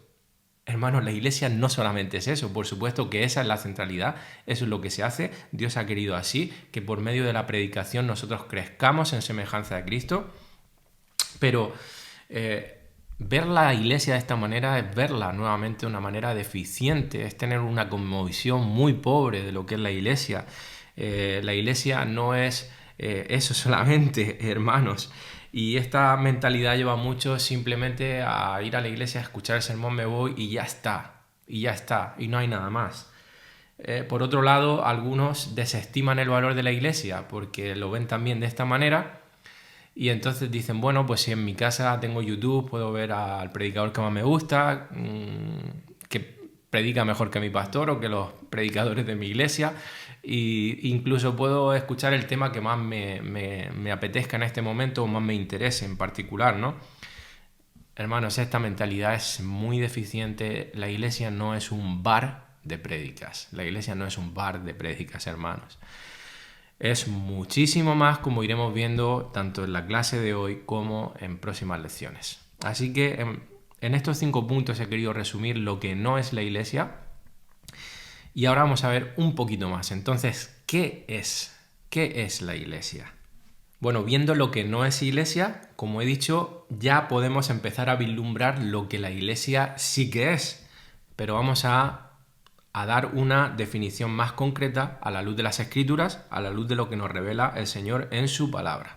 Hermanos, la iglesia no solamente es eso, por supuesto que esa es la centralidad, eso es lo que se hace. Dios ha querido así, que por medio de la predicación nosotros crezcamos en semejanza de Cristo, pero ver la iglesia de esta manera es verla nuevamente de una manera deficiente, es tener una cosmovisión muy pobre de lo que es la iglesia. La iglesia no es eso solamente, hermanos. Y esta mentalidad lleva a muchos simplemente a ir a la iglesia, a escuchar el sermón, me voy y ya está, y no hay nada más. Por otro lado, algunos desestiman el valor de la iglesia porque lo ven también de esta manera. Y entonces dicen, bueno, pues si en mi casa tengo YouTube, puedo ver al predicador que más me gusta, que predica mejor que mi pastor o que los predicadores de mi iglesia, e incluso puedo escuchar el tema que más me apetezca en este momento o más me interese en particular, ¿no? Hermanos, esta mentalidad es muy deficiente. La iglesia no es un bar de prédicas. La iglesia no es un bar de prédicas, hermanos. Es muchísimo más, como iremos viendo tanto en la clase de hoy como en próximas lecciones. Así que en estos 5 puntos he querido resumir lo que no es la iglesia. Y ahora vamos a ver un poquito más. Entonces, ¿qué es? ¿Qué es la iglesia? Bueno, viendo lo que no es iglesia, como he dicho, ya podemos empezar a vislumbrar lo que la iglesia sí que es. Pero vamos a dar una definición más concreta a la luz de las Escrituras, a la luz de lo que nos revela el Señor en su palabra.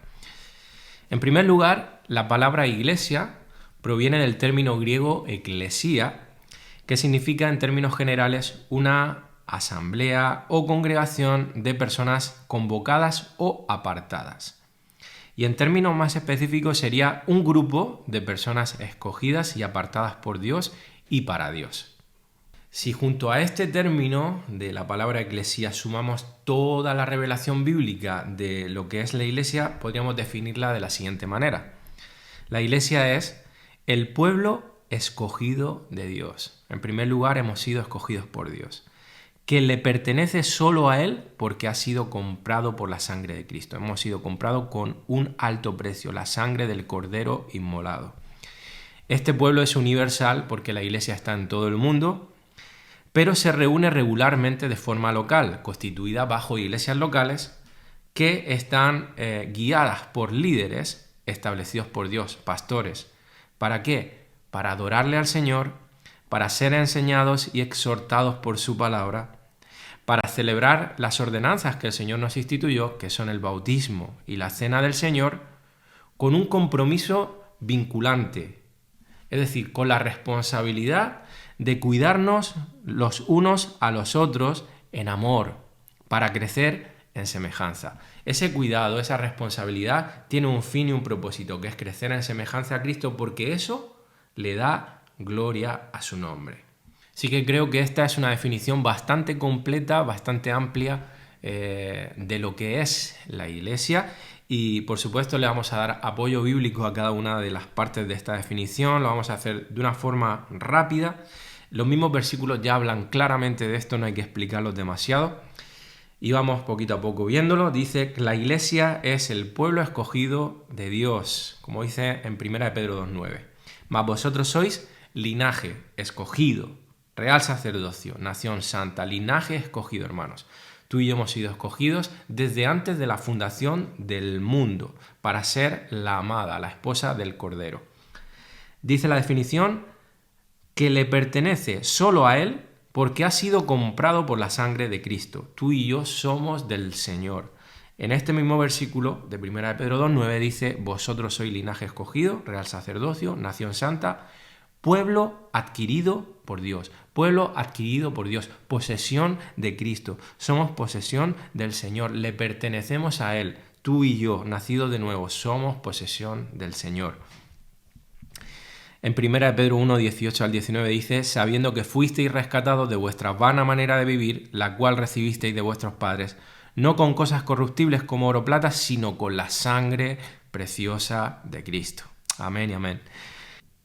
En primer lugar, la palabra iglesia proviene del término griego eklesia, que significa en términos generales una asamblea o congregación de personas convocadas o apartadas. Y en términos más específicos sería un grupo de personas escogidas y apartadas por Dios y para Dios. Si junto a este término de la palabra eclesia sumamos toda la revelación bíblica de lo que es la iglesia, podríamos definirla de la siguiente manera. La iglesia es el pueblo escogido de Dios. En primer lugar, hemos sido escogidos por Dios, que le pertenece solo a Él porque ha sido comprado por la sangre de Cristo. Hemos sido comprados con un alto precio, la sangre del Cordero inmolado. Este pueblo es universal porque la iglesia está en todo el mundo, pero se reúne regularmente de forma local, constituida bajo iglesias locales que están guiadas por líderes establecidos por Dios, pastores. ¿Para qué? Para adorarle al Señor, para ser enseñados y exhortados por su palabra, para celebrar las ordenanzas que el Señor nos instituyó, que son el bautismo y la cena del Señor, con un compromiso vinculante, es decir, con la responsabilidad de cuidarnos los unos a los otros en amor, para crecer en semejanza. Ese cuidado, esa responsabilidad tiene un fin y un propósito, que es crecer en semejanza a Cristo, porque eso le da gloria a su nombre. Así que creo que esta es una definición bastante completa, bastante amplia de lo que es la iglesia, y por supuesto le vamos a dar apoyo bíblico a cada una de las partes de esta definición. Lo vamos a hacer de una forma rápida. Los mismos versículos ya hablan claramente de esto, no hay que explicarlos demasiado. Y vamos poquito a poco viéndolo. Dice que la iglesia es el pueblo escogido de Dios, como dice en 1 Pedro 2:9. Mas vosotros sois linaje escogido, real sacerdocio, nación santa, linaje escogido, hermanos. Tú y yo hemos sido escogidos desde antes de la fundación del mundo para ser la amada, la esposa del Cordero. Dice la definición que le pertenece solo a Él porque ha sido comprado por la sangre de Cristo. Tú y yo somos del Señor. En este mismo versículo de 1 Pedro 2:9 dice: vosotros sois linaje escogido, real sacerdocio, nación santa, pueblo adquirido por Dios. Pueblo adquirido por Dios, posesión de Cristo. Somos posesión del Señor, le pertenecemos a Él. Tú y yo, nacidos de nuevo, somos posesión del Señor. En 1 Pedro 1, 18 al 19 dice: sabiendo que fuisteis rescatados de vuestra vana manera de vivir, la cual recibisteis de vuestros padres, no con cosas corruptibles como oro o plata, sino con la sangre preciosa de Cristo. Amén y amén.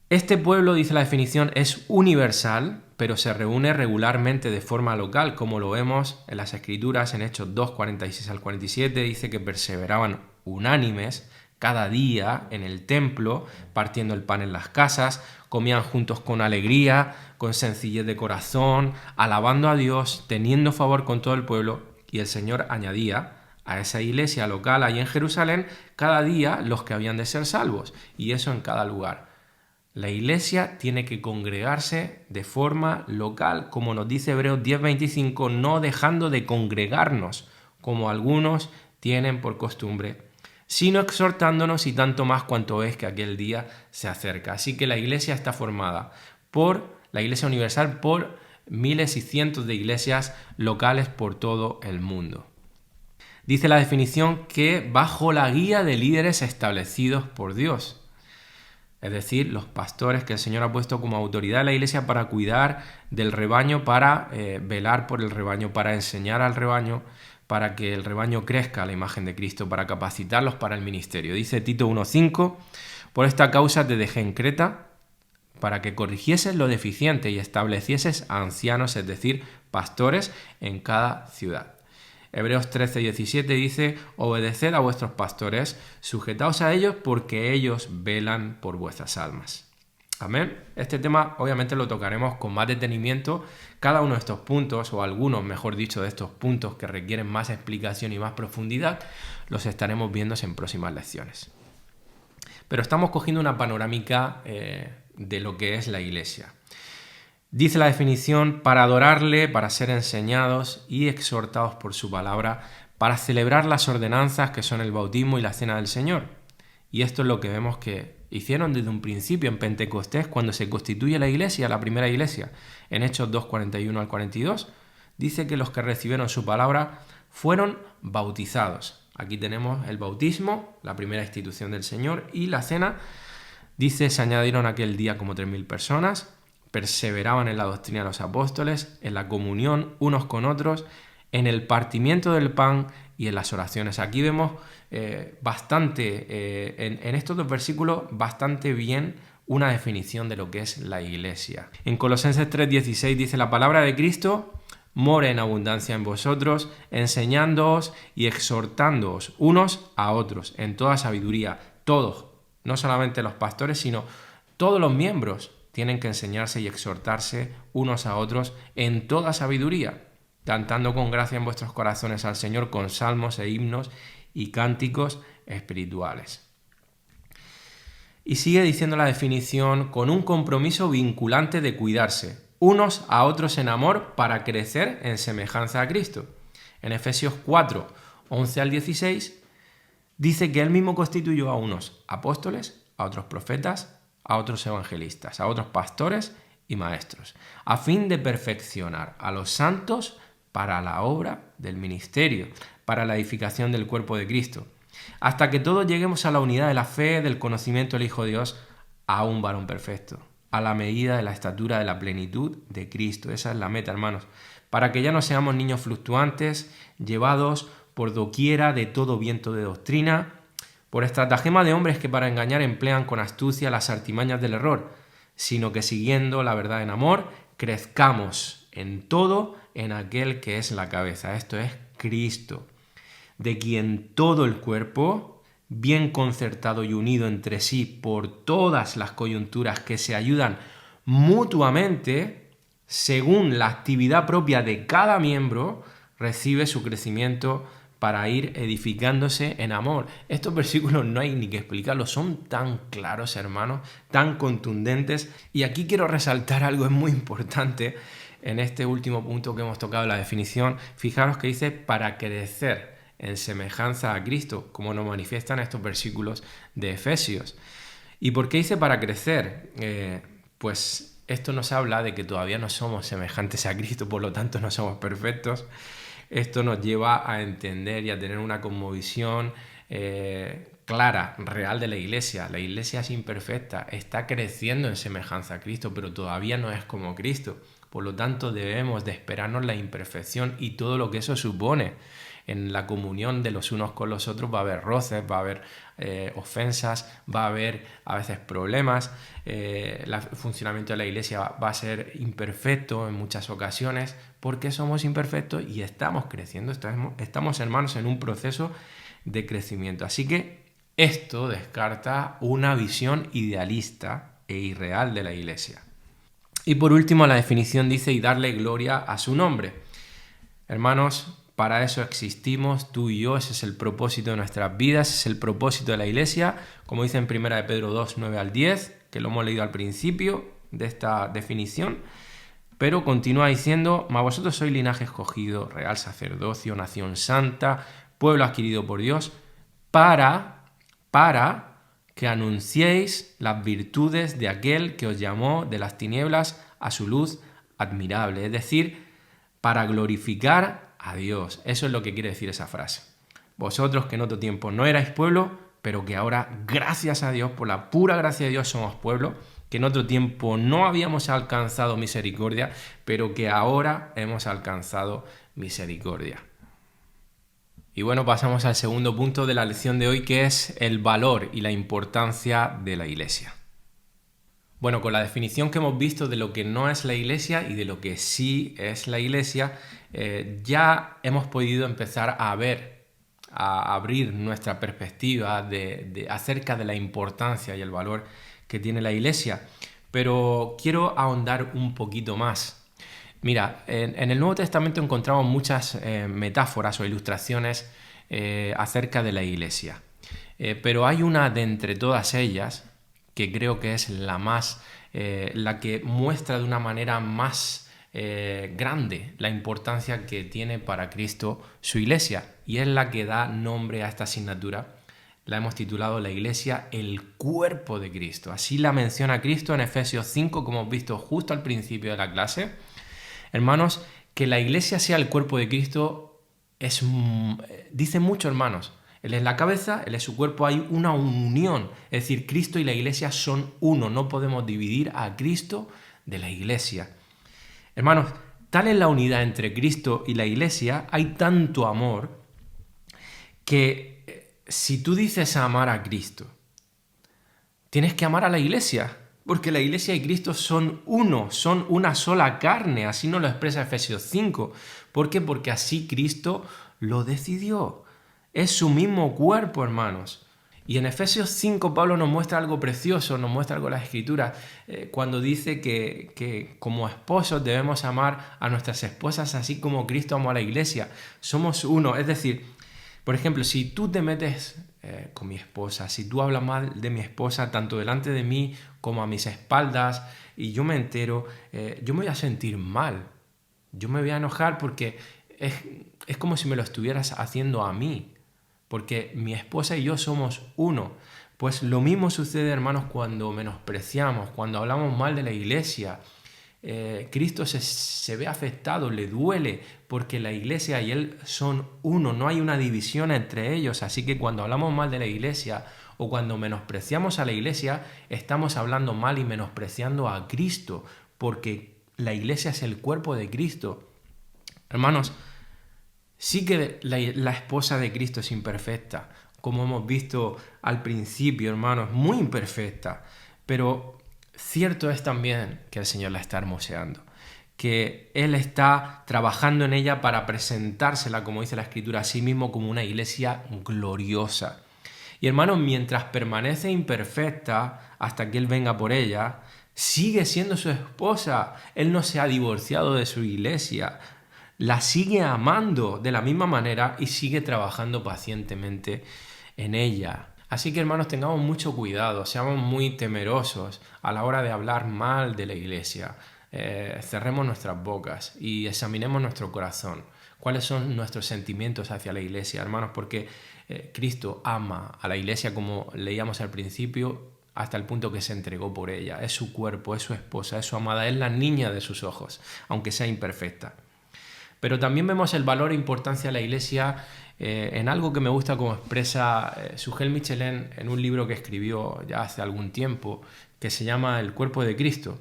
Este pueblo, dice la definición, es universal, pero se reúne regularmente de forma local, como lo vemos en las Escrituras, en Hechos 2, 46 al 47, dice que perseveraban unánimes cada día en el templo, partiendo el pan en las casas, comían juntos con alegría, con sencillez de corazón, alabando a Dios, teniendo favor con todo el pueblo, y el Señor añadía a esa iglesia local ahí en Jerusalén cada día los que habían de ser salvos, y eso en cada lugar. La iglesia tiene que congregarse de forma local, como nos dice Hebreos 10:25, no dejando de congregarnos, como algunos tienen por costumbre, sino exhortándonos, y tanto más cuanto es que aquel día se acerca. Así que la iglesia está formada por la iglesia universal, por miles y cientos de iglesias locales por todo el mundo. Dice la definición que bajo la guía de líderes establecidos por Dios. Es decir, los pastores que el Señor ha puesto como autoridad en la iglesia para cuidar del rebaño, para velar por el rebaño, para enseñar al rebaño, para que el rebaño crezca a la imagen de Cristo, para capacitarlos para el ministerio. Dice Tito 1:5, por esta causa te dejé en Creta, para que corrigieses lo deficiente y establecieses a ancianos, es decir, pastores, en cada ciudad. Hebreos 13:17 dice: obedeced a vuestros pastores, sujetaos a ellos porque ellos velan por vuestras almas. Amén. Este tema obviamente lo tocaremos con más detenimiento. Cada uno de estos puntos, o algunos, mejor dicho, de estos puntos que requieren más explicación y más profundidad, los estaremos viendo en próximas lecciones. Pero estamos cogiendo una panorámica de lo que es la Iglesia. Dice la definición: para adorarle, para ser enseñados y exhortados por su palabra, para celebrar las ordenanzas que son el bautismo y la cena del Señor. Y esto es lo que vemos que hicieron desde un principio en Pentecostés, cuando se constituye la iglesia, la primera iglesia. En Hechos 2:41 al 42, dice que los que recibieron su palabra fueron bautizados. Aquí tenemos el bautismo, la primera institución del Señor, y la cena. Dice: se añadieron aquel día como 3.000 personas, perseveraban en la doctrina de los apóstoles, en la comunión unos con otros, en el partimiento del pan y en las oraciones. Aquí vemos en estos dos versículos bastante bien una definición de lo que es la iglesia. En Colosenses 3:16 dice: la palabra de Cristo more en abundancia en vosotros, enseñándoos y exhortándoos unos a otros en toda sabiduría. Todos, no solamente los pastores, sino todos los miembros tienen que enseñarse y exhortarse unos a otros en toda sabiduría, cantando con gracia en vuestros corazones al Señor con salmos e himnos y cánticos espirituales. Y sigue diciendo la definición: con un compromiso vinculante de cuidarse unos a otros en amor para crecer en semejanza a Cristo. En Efesios 4:11 al 16 dice que Él mismo constituyó a unos apóstoles, a otros profetas, a otros evangelistas, a otros pastores y maestros, a fin de perfeccionar a los santos para la obra del ministerio, para la edificación del cuerpo de Cristo, hasta que todos lleguemos a la unidad de la fe, del conocimiento del Hijo de Dios, a un varón perfecto, a la medida de la estatura de la plenitud de Cristo. Esa es la meta, hermanos, para que ya no seamos niños fluctuantes, llevados por doquiera de todo viento de doctrina, por estratagema de hombres que para engañar emplean con astucia las artimañas del error, sino que siguiendo la verdad en amor, crezcamos en todo en aquel que es la cabeza, esto es Cristo, de quien todo el cuerpo, bien concertado y unido entre sí por todas las coyunturas que se ayudan mutuamente, según la actividad propia de cada miembro, recibe su crecimiento para ir edificándose en amor. Estos versículos no hay ni que explicarlos, son tan claros, hermanos, tan contundentes. Y aquí quiero resaltar algo, es muy importante en este último punto que hemos tocado, la definición. Fijaros que dice: para crecer en semejanza a Cristo, como nos manifiestan estos versículos de Efesios. ¿Y por qué dice para crecer? Pues esto nos habla de que todavía no somos semejantes a Cristo, por lo tanto no somos perfectos. Esto nos lleva a entender y a tener una cosmovisión clara, real de la iglesia. La iglesia es imperfecta, está creciendo en semejanza a Cristo, pero todavía no es como Cristo. Por lo tanto, debemos de esperarnos la imperfección y todo lo que eso supone. En la comunión de los unos con los otros va a haber roces, va a haber ofensas, va a haber a veces problemas. El funcionamiento de la iglesia va a ser imperfecto en muchas ocasiones, porque somos imperfectos y estamos creciendo, estamos, hermanos, en un proceso de crecimiento. Así que esto descarta una visión idealista e irreal de la iglesia. Y por último, la definición dice: y darle gloria a su nombre. Hermanos, para eso existimos tú y yo, ese es el propósito de nuestras vidas, ese es el propósito de la iglesia, como dice en 1 Pedro 2, 9 al 10, que lo hemos leído al principio de esta definición, pero continúa diciendo: mas vosotros sois linaje escogido, real sacerdocio, nación santa, pueblo adquirido por Dios, para que anunciéis las virtudes de aquel que os llamó de las tinieblas a su luz admirable, es decir, para glorificar a Dios. Eso es lo que quiere decir esa frase. Vosotros que en otro tiempo no erais pueblo, pero que ahora, gracias a Dios, por la pura gracia de Dios, somos pueblo, que en otro tiempo no habíamos alcanzado misericordia, pero que ahora hemos alcanzado misericordia. Y bueno, pasamos al segundo punto de la lección de hoy, que es el valor y la importancia de la iglesia. Bueno, con la definición que hemos visto de lo que no es la Iglesia y de lo que sí es la Iglesia, ya hemos podido empezar a ver, a abrir nuestra perspectiva acerca de la importancia y el valor que tiene la Iglesia. Pero quiero ahondar un poquito más. Mira, en el Nuevo Testamento encontramos muchas metáforas o ilustraciones acerca de la Iglesia. Pero hay una de entre todas ellas que creo que es la que muestra de una manera más grande la importancia que tiene para Cristo su Iglesia, y es la que da nombre a esta asignatura. La hemos titulado La Iglesia, el cuerpo de Cristo. Así la menciona Cristo en Efesios 5, como hemos visto justo al principio de la clase. Hermanos, que la Iglesia sea el cuerpo de Cristo dice mucho, hermanos. Él es la cabeza, Él es su cuerpo, hay una unión. Es decir, Cristo y la Iglesia son uno. No podemos dividir a Cristo de la Iglesia. Hermanos, tal es la unidad entre Cristo y la Iglesia, hay tanto amor, que si tú dices amar a Cristo, tienes que amar a la Iglesia, porque la Iglesia y Cristo son uno, son una sola carne. Así nos lo expresa Efesios 5. ¿Por qué? Porque así Cristo lo decidió. Es su mismo cuerpo, hermanos. Y en Efesios 5 Pablo nos muestra algo precioso, nos muestra algo en las Escrituras, cuando dice que como esposos debemos amar a nuestras esposas así como Cristo amó a la Iglesia. Somos uno. Es decir, por ejemplo, si tú te metes con mi esposa, si tú hablas mal de mi esposa tanto delante de mí como a mis espaldas y yo me entero, yo me voy a sentir mal. Yo me voy a enojar porque es como si me lo estuvieras haciendo a mí. Porque mi esposa y yo somos uno. Pues lo mismo sucede, hermanos, cuando menospreciamos, cuando hablamos mal de la Iglesia. Cristo se ve afectado, le duele, porque la Iglesia y Él son uno, no hay una división entre ellos. Así que cuando hablamos mal de la Iglesia o cuando menospreciamos a la Iglesia, estamos hablando mal y menospreciando a Cristo, porque la Iglesia es el cuerpo de Cristo. Hermanos, sí que la esposa de Cristo es imperfecta, como hemos visto al principio, hermanos, muy imperfecta, pero cierto es también que el Señor la está hermoseando, que Él está trabajando en ella para presentársela, como dice la Escritura, a sí mismo como una iglesia gloriosa. Y hermanos, mientras permanece imperfecta hasta que Él venga por ella, sigue siendo su esposa. Él no se ha divorciado de su iglesia. La sigue amando de la misma manera y sigue trabajando pacientemente en ella. Así que, hermanos, tengamos mucho cuidado, seamos muy temerosos a la hora de hablar mal de la Iglesia. Cerremos nuestras bocas y examinemos nuestro corazón. ¿Cuáles son nuestros sentimientos hacia la Iglesia, hermanos? Porque Cristo ama a la Iglesia, como leíamos al principio, hasta el punto que se entregó por ella. Es su cuerpo, es su esposa, es su amada, es la niña de sus ojos, aunque sea imperfecta. Pero también vemos el valor e importancia de la Iglesia en algo que me gusta como expresa Sujel Michelén en un libro que escribió ya hace algún tiempo, que se llama El cuerpo de Cristo.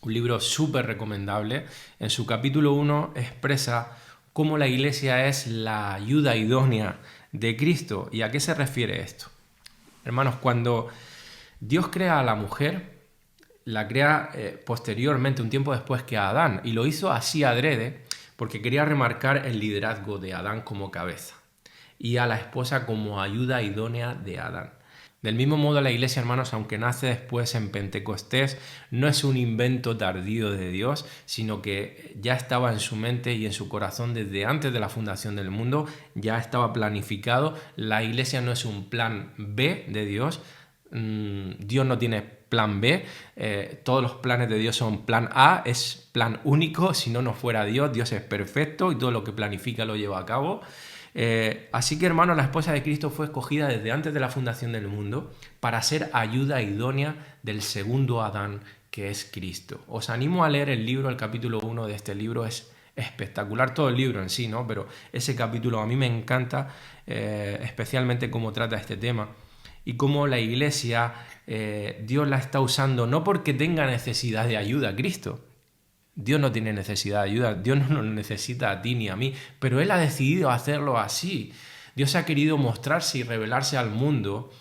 Un libro súper recomendable. En su capítulo 1 expresa cómo la Iglesia es la ayuda idónea de Cristo. ¿Y a qué se refiere esto? Hermanos, cuando Dios crea a la mujer, la crea posteriormente, un tiempo después que a Adán, y lo hizo así adrede, porque quería remarcar el liderazgo de Adán como cabeza y a la esposa como ayuda idónea de Adán. Del mismo modo, la Iglesia, hermanos, aunque nace después en Pentecostés, no es un invento tardío de Dios, sino que ya estaba en su mente y en su corazón desde antes de la fundación del mundo, ya estaba planificado. La Iglesia no es un plan B de Dios. Dios no tiene plan B, todos los planes de Dios son plan A, es plan único. Si no fuera Dios, Dios es perfecto y todo lo que planifica lo lleva a cabo. Así que, hermanos, la esposa de Cristo fue escogida desde antes de la fundación del mundo para ser ayuda idónea del segundo Adán, que es Cristo. Os animo a leer el libro, el capítulo 1 de este libro es espectacular, todo el libro en sí, ¿no? Pero ese capítulo a mí me encanta, especialmente cómo trata este tema. Y cómo la Iglesia, Dios la está usando no porque tenga necesidad de ayuda a Cristo. Dios no tiene necesidad de ayuda, Dios no nos necesita a ti ni a mí, pero Él ha decidido hacerlo así. Dios ha querido mostrarse y revelarse al mundo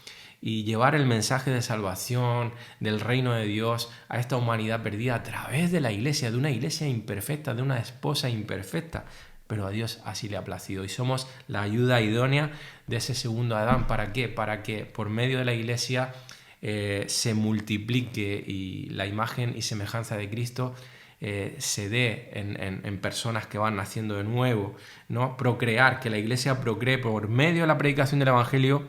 y llevar el mensaje de salvación, del reino de Dios a esta humanidad perdida a través de la iglesia, de una iglesia imperfecta, de una esposa imperfecta. Pero a Dios así le ha placido y somos la ayuda idónea de ese segundo Adán. ¿Para qué? Para que por medio de la iglesia se multiplique y la imagen y semejanza de Cristo se dé en personas que van naciendo de nuevo, ¿no? Procrear, que la iglesia procree por medio de la predicación del Evangelio,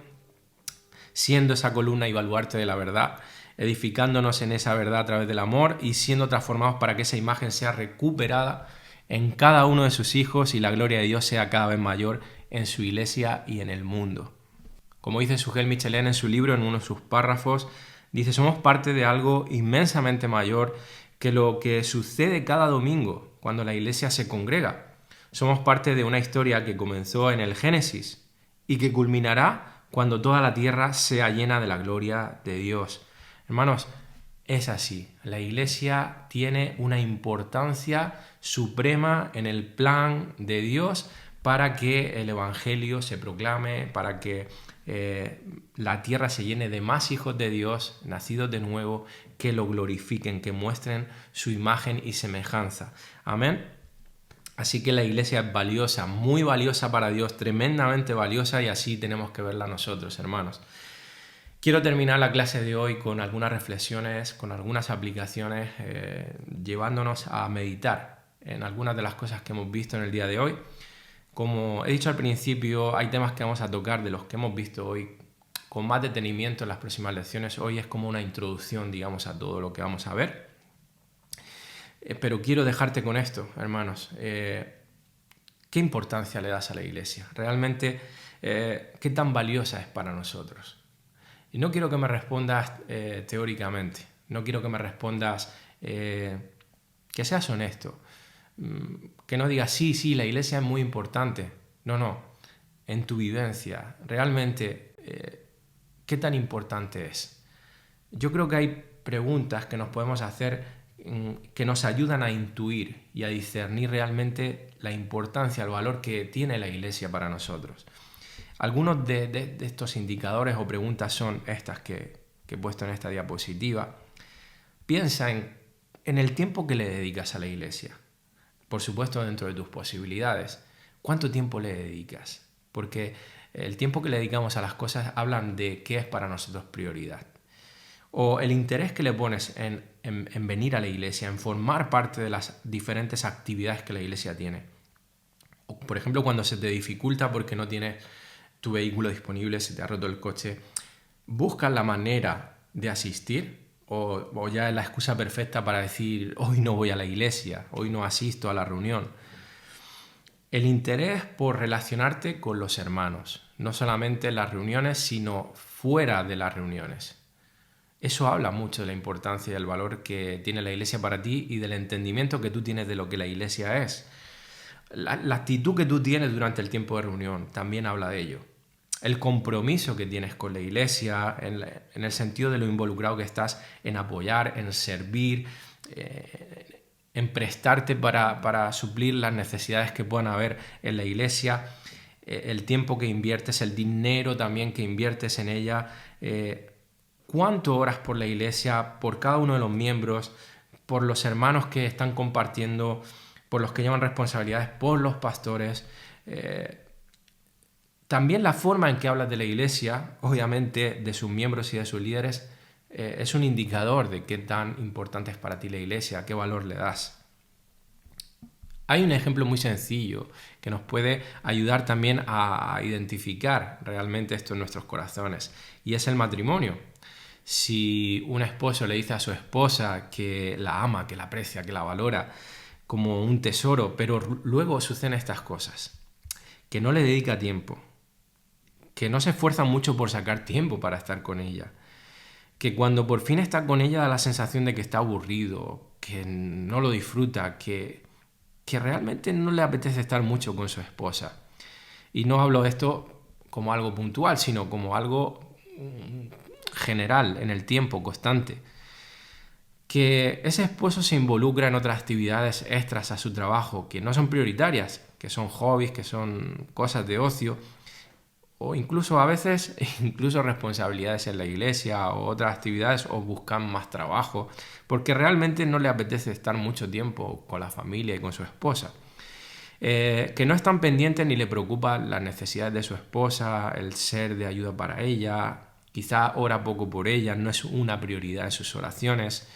siendo esa columna y baluarte de la verdad, edificándonos en esa verdad a través del amor y siendo transformados para que esa imagen sea recuperada en cada uno de sus hijos y la gloria de Dios sea cada vez mayor en su iglesia y en el mundo. Como dice Sugel Michelén en su libro, en uno de sus párrafos, dice: somos parte de algo inmensamente mayor que lo que sucede cada domingo cuando la iglesia se congrega. Somos parte de una historia que comenzó en el Génesis y que culminará cuando toda la tierra sea llena de la gloria de Dios. Hermanos, es así. La iglesia tiene una importancia suprema en el plan de Dios para que el Evangelio se proclame, para que la tierra se llene de más hijos de Dios, nacidos de nuevo, que lo glorifiquen, que muestren su imagen y semejanza. Amén. Así que la iglesia es valiosa, muy valiosa para Dios, tremendamente valiosa, y así tenemos que verla nosotros, hermanos. Quiero terminar la clase de hoy con algunas reflexiones, con algunas aplicaciones, llevándonos a meditar en algunas de las cosas que hemos visto en el día de hoy. Como he dicho al principio, hay temas que vamos a tocar de los que hemos visto hoy con más detenimiento en las próximas lecciones. Hoy es como una introducción, digamos, a todo lo que vamos a ver. Pero quiero dejarte con esto, hermanos. ¿Qué importancia le das a la iglesia? Realmente, ¿qué tan valiosa es para nosotros? Y no quiero que me respondas teóricamente. No quiero que me respondas que seas honesto. Que no digas, sí, la iglesia es muy importante. No. En tu vivencia, realmente, ¿qué tan importante es? Yo creo que hay preguntas que nos podemos hacer que nos ayudan a intuir y a discernir realmente la importancia, el valor que tiene la iglesia para nosotros. Algunos de estos indicadores o preguntas son estas que he puesto en esta diapositiva. Piensa en el tiempo que le dedicas a la iglesia. Por supuesto, dentro de tus posibilidades. ¿Cuánto tiempo le dedicas? Porque el tiempo que le dedicamos a las cosas hablan de qué es para nosotros prioridad. O el interés que le pones en venir a la iglesia, en formar parte de las diferentes actividades que la iglesia tiene. O, por ejemplo, cuando se te dificulta porque no tienes tu vehículo disponible, se te ha roto el coche, ¿buscas la manera de asistir? O ya es la excusa perfecta para decir, hoy no voy a la iglesia, hoy no asisto a la reunión. El interés por relacionarte con los hermanos, no solamente en las reuniones, sino fuera de las reuniones. Eso habla mucho de la importancia y del valor que tiene la iglesia para ti y del entendimiento que tú tienes de lo que la iglesia es. La actitud que tú tienes durante el tiempo de reunión también habla de ello. El compromiso que tienes con la iglesia, en el sentido de lo involucrado que estás en apoyar, en servir, en prestarte para suplir las necesidades que puedan haber en la iglesia, el tiempo que inviertes, el dinero también que inviertes en ella, cuánto oras por la iglesia, por cada uno de los miembros, por los hermanos que están compartiendo, por los que llevan responsabilidades, por los pastores. También la forma en que hablas de la iglesia, obviamente de sus miembros y de sus líderes, es un indicador de qué tan importante es para ti la iglesia, qué valor le das. Hay un ejemplo muy sencillo que nos puede ayudar también a identificar realmente esto en nuestros corazones, y es el matrimonio. Si un esposo le dice a su esposa que la ama, que la aprecia, que la valora como un tesoro, pero luego suceden estas cosas, que no le dedica tiempo, que no se esfuerza mucho por sacar tiempo para estar con ella, que cuando por fin está con ella da la sensación de que está aburrido, que no lo disfruta, que realmente no le apetece estar mucho con su esposa. Y no hablo de esto como algo puntual, sino como algo general, en el tiempo, constante. Que ese esposo se involucra en otras actividades extras a su trabajo, que no son prioritarias, que son hobbies, que son cosas de ocio, o incluso a veces incluso responsabilidades en la iglesia o otras actividades, o buscan más trabajo porque realmente no le apetece estar mucho tiempo con la familia y con su esposa. Que no están pendientes ni le preocupan las necesidades de su esposa, el ser de ayuda para ella, quizá ora poco por ella, no es una prioridad en sus oraciones,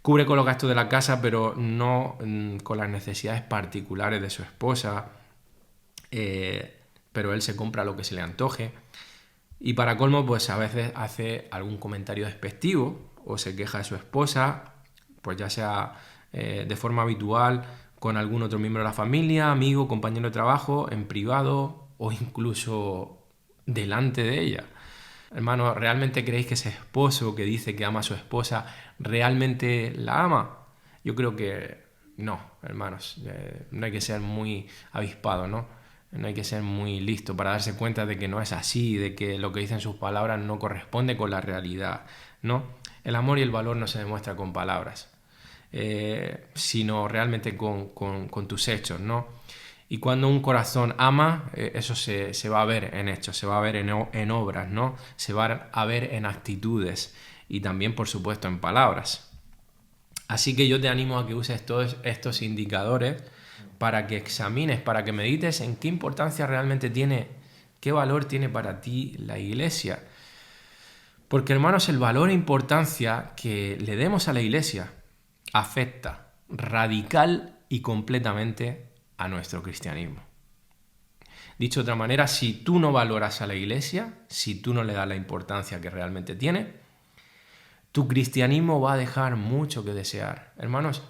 cubre con los gastos de la casa pero no con las necesidades particulares de su esposa, pero él se compra lo que se le antoje, y para colmo pues a veces hace algún comentario despectivo o se queja de su esposa, pues ya sea de forma habitual con algún otro miembro de la familia, amigo, compañero de trabajo, en privado o incluso delante de ella. Hermanos, ¿realmente creéis que ese esposo que dice que ama a su esposa realmente la ama? Yo creo que no, hermanos. No hay que ser muy avispado, ¿no? No hay que ser muy listo para darse cuenta de que no es así, de que lo que dicen sus palabras no corresponde con la realidad, ¿no? El amor y el valor no se demuestra con palabras, sino realmente con tus hechos, ¿no? Y cuando un corazón ama, eso se va a ver en hechos, se va a ver en obras, ¿no? Se va a ver en actitudes y también, por supuesto, en palabras. Así que yo te animo a que uses todos estos indicadores para que examines, para que medites en qué importancia realmente tiene, qué valor tiene para ti la iglesia. Porque, hermanos, el valor e importancia que le demos a la iglesia afecta radical y completamente a nuestro cristianismo. Dicho de otra manera, si tú no valoras a la iglesia, si tú no le das la importancia que realmente tiene, tu cristianismo va a dejar mucho que desear. Hermanos,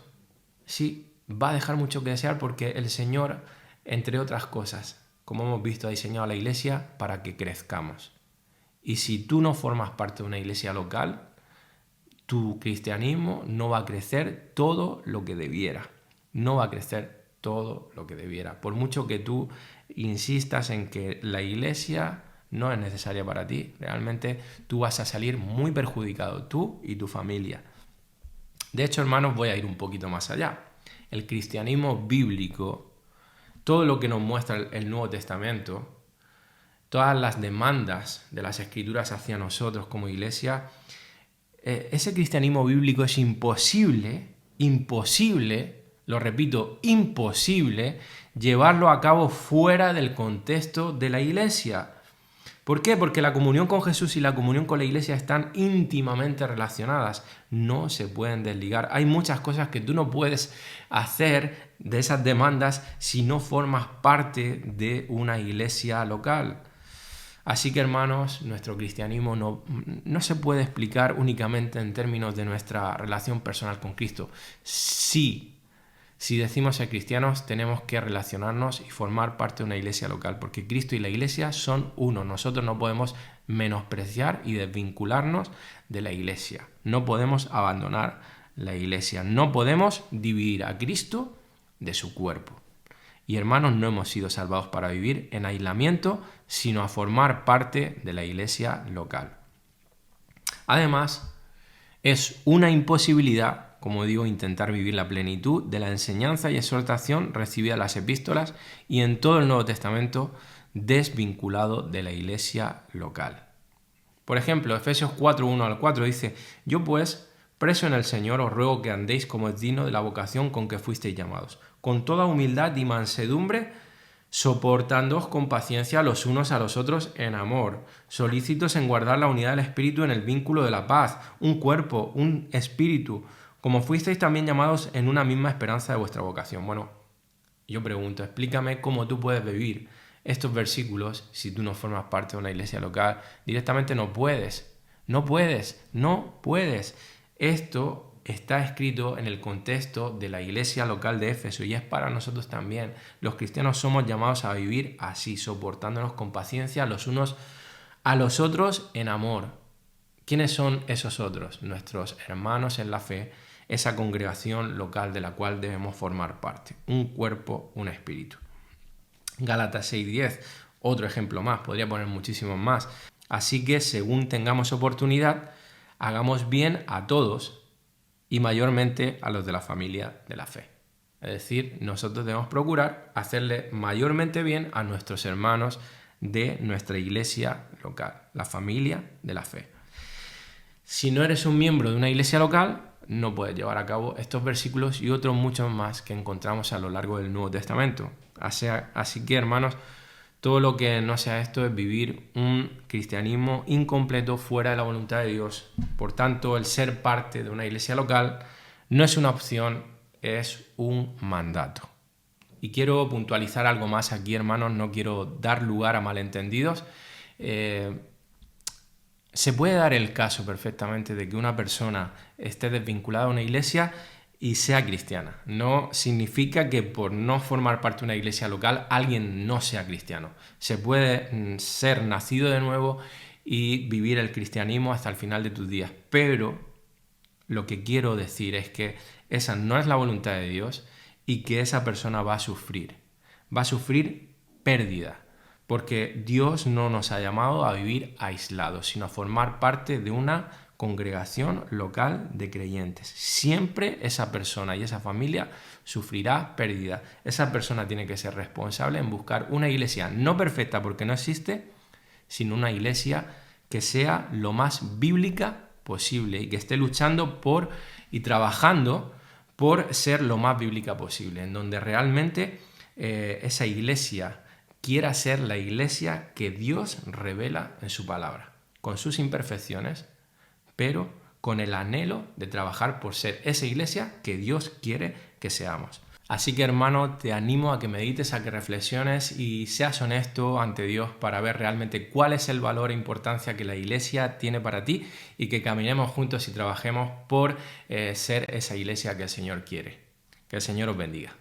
sí, va a dejar mucho que desear porque el Señor, entre otras cosas, como hemos visto, ha diseñado a la iglesia para que crezcamos. Y si tú no formas parte de una iglesia local, tu cristianismo no va a crecer todo lo que debiera. No va a crecer todo lo que debiera. Por mucho que tú insistas en que la iglesia no es necesaria para ti, realmente tú vas a salir muy perjudicado, tú y tu familia. De hecho, hermanos, voy a ir un poquito más allá. El cristianismo bíblico, todo lo que nos muestra el Nuevo Testamento, todas las demandas de las Escrituras hacia nosotros como iglesia, ese cristianismo bíblico es imposible, lo repito, imposible llevarlo a cabo fuera del contexto de la iglesia. ¿Por qué? Porque la comunión con Jesús y la comunión con la iglesia están íntimamente relacionadas, no se pueden desligar. Hay muchas cosas que tú no puedes hacer de esas demandas si no formas parte de una iglesia local. Así que, hermanos, nuestro cristianismo no se puede explicar únicamente en términos de nuestra relación personal con Cristo. Sí, si decimos ser cristianos, tenemos que relacionarnos y formar parte de una iglesia local, porque Cristo y la iglesia son uno. Nosotros no podemos menospreciar y desvincularnos de la iglesia. No podemos abandonar la iglesia. No podemos dividir a Cristo de su cuerpo. Y, hermanos, no hemos sido salvados para vivir en aislamiento, sino a formar parte de la iglesia local. Además, es una imposibilidad, como digo, intentar vivir la plenitud de la enseñanza y exhortación recibida en las epístolas y en todo el Nuevo Testamento desvinculado de la iglesia local. Por ejemplo, Efesios 4, 1 al 4 dice: Yo pues, preso en el Señor, os ruego que andéis como es digno de la vocación con que fuisteis llamados, con toda humildad y mansedumbre, soportándoos con paciencia los unos a los otros en amor, solícitos en guardar la unidad del Espíritu en el vínculo de la paz, un cuerpo, un espíritu, como fuisteis también llamados en una misma esperanza de vuestra vocación. Bueno, yo pregunto, explícame cómo tú puedes vivir estos versículos si tú no formas parte de una iglesia local. Directamente no puedes. Esto está escrito en el contexto de la iglesia local de Éfeso y es para nosotros también. Los cristianos somos llamados a vivir así, soportándonos con paciencia los unos a los otros en amor. ¿Quiénes son esos otros? Nuestros hermanos en la fe, esa congregación local de la cual debemos formar parte. Un cuerpo, un espíritu. Gálatas 6:10, otro ejemplo más, podría poner muchísimos más. Así que, según tengamos oportunidad, hagamos bien a todos y mayormente a los de la familia de la fe. Es decir, nosotros debemos procurar hacerle mayormente bien a nuestros hermanos de nuestra iglesia local, la familia de la fe. Si no eres un miembro de una iglesia local, no puedes llevar a cabo estos versículos y otros muchos más que encontramos a lo largo del Nuevo Testamento. Así que, hermanos, todo lo que no sea esto es vivir un cristianismo incompleto fuera de la voluntad de Dios. Por tanto, el ser parte de una iglesia local no es una opción, es un mandato. Y quiero puntualizar algo más aquí, hermanos, no quiero dar lugar a malentendidos. Se puede dar el caso perfectamente de que una persona esté desvinculada a una iglesia y sea cristiana. No significa que por no formar parte de una iglesia local alguien no sea cristiano. Se puede ser nacido de nuevo y vivir el cristianismo hasta el final de tus días. Pero lo que quiero decir es que esa no es la voluntad de Dios y que esa persona va a sufrir. Va a sufrir pérdida. Porque Dios no nos ha llamado a vivir aislados, sino a formar parte de una congregación local de creyentes. Siempre esa persona y esa familia sufrirá pérdida. Esa persona tiene que ser responsable en buscar una iglesia no perfecta porque no existe, sino una iglesia que sea lo más bíblica posible y que esté luchando por y trabajando por ser lo más bíblica posible, en donde realmente esa iglesia quiera ser la iglesia que Dios revela en su palabra, con sus imperfecciones, pero con el anhelo de trabajar por ser esa iglesia que Dios quiere que seamos. Así que, hermano, te animo a que medites, a que reflexiones y seas honesto ante Dios para ver realmente cuál es el valor e importancia que la iglesia tiene para ti y que caminemos juntos y trabajemos por ser esa iglesia que el Señor quiere. Que el Señor os bendiga.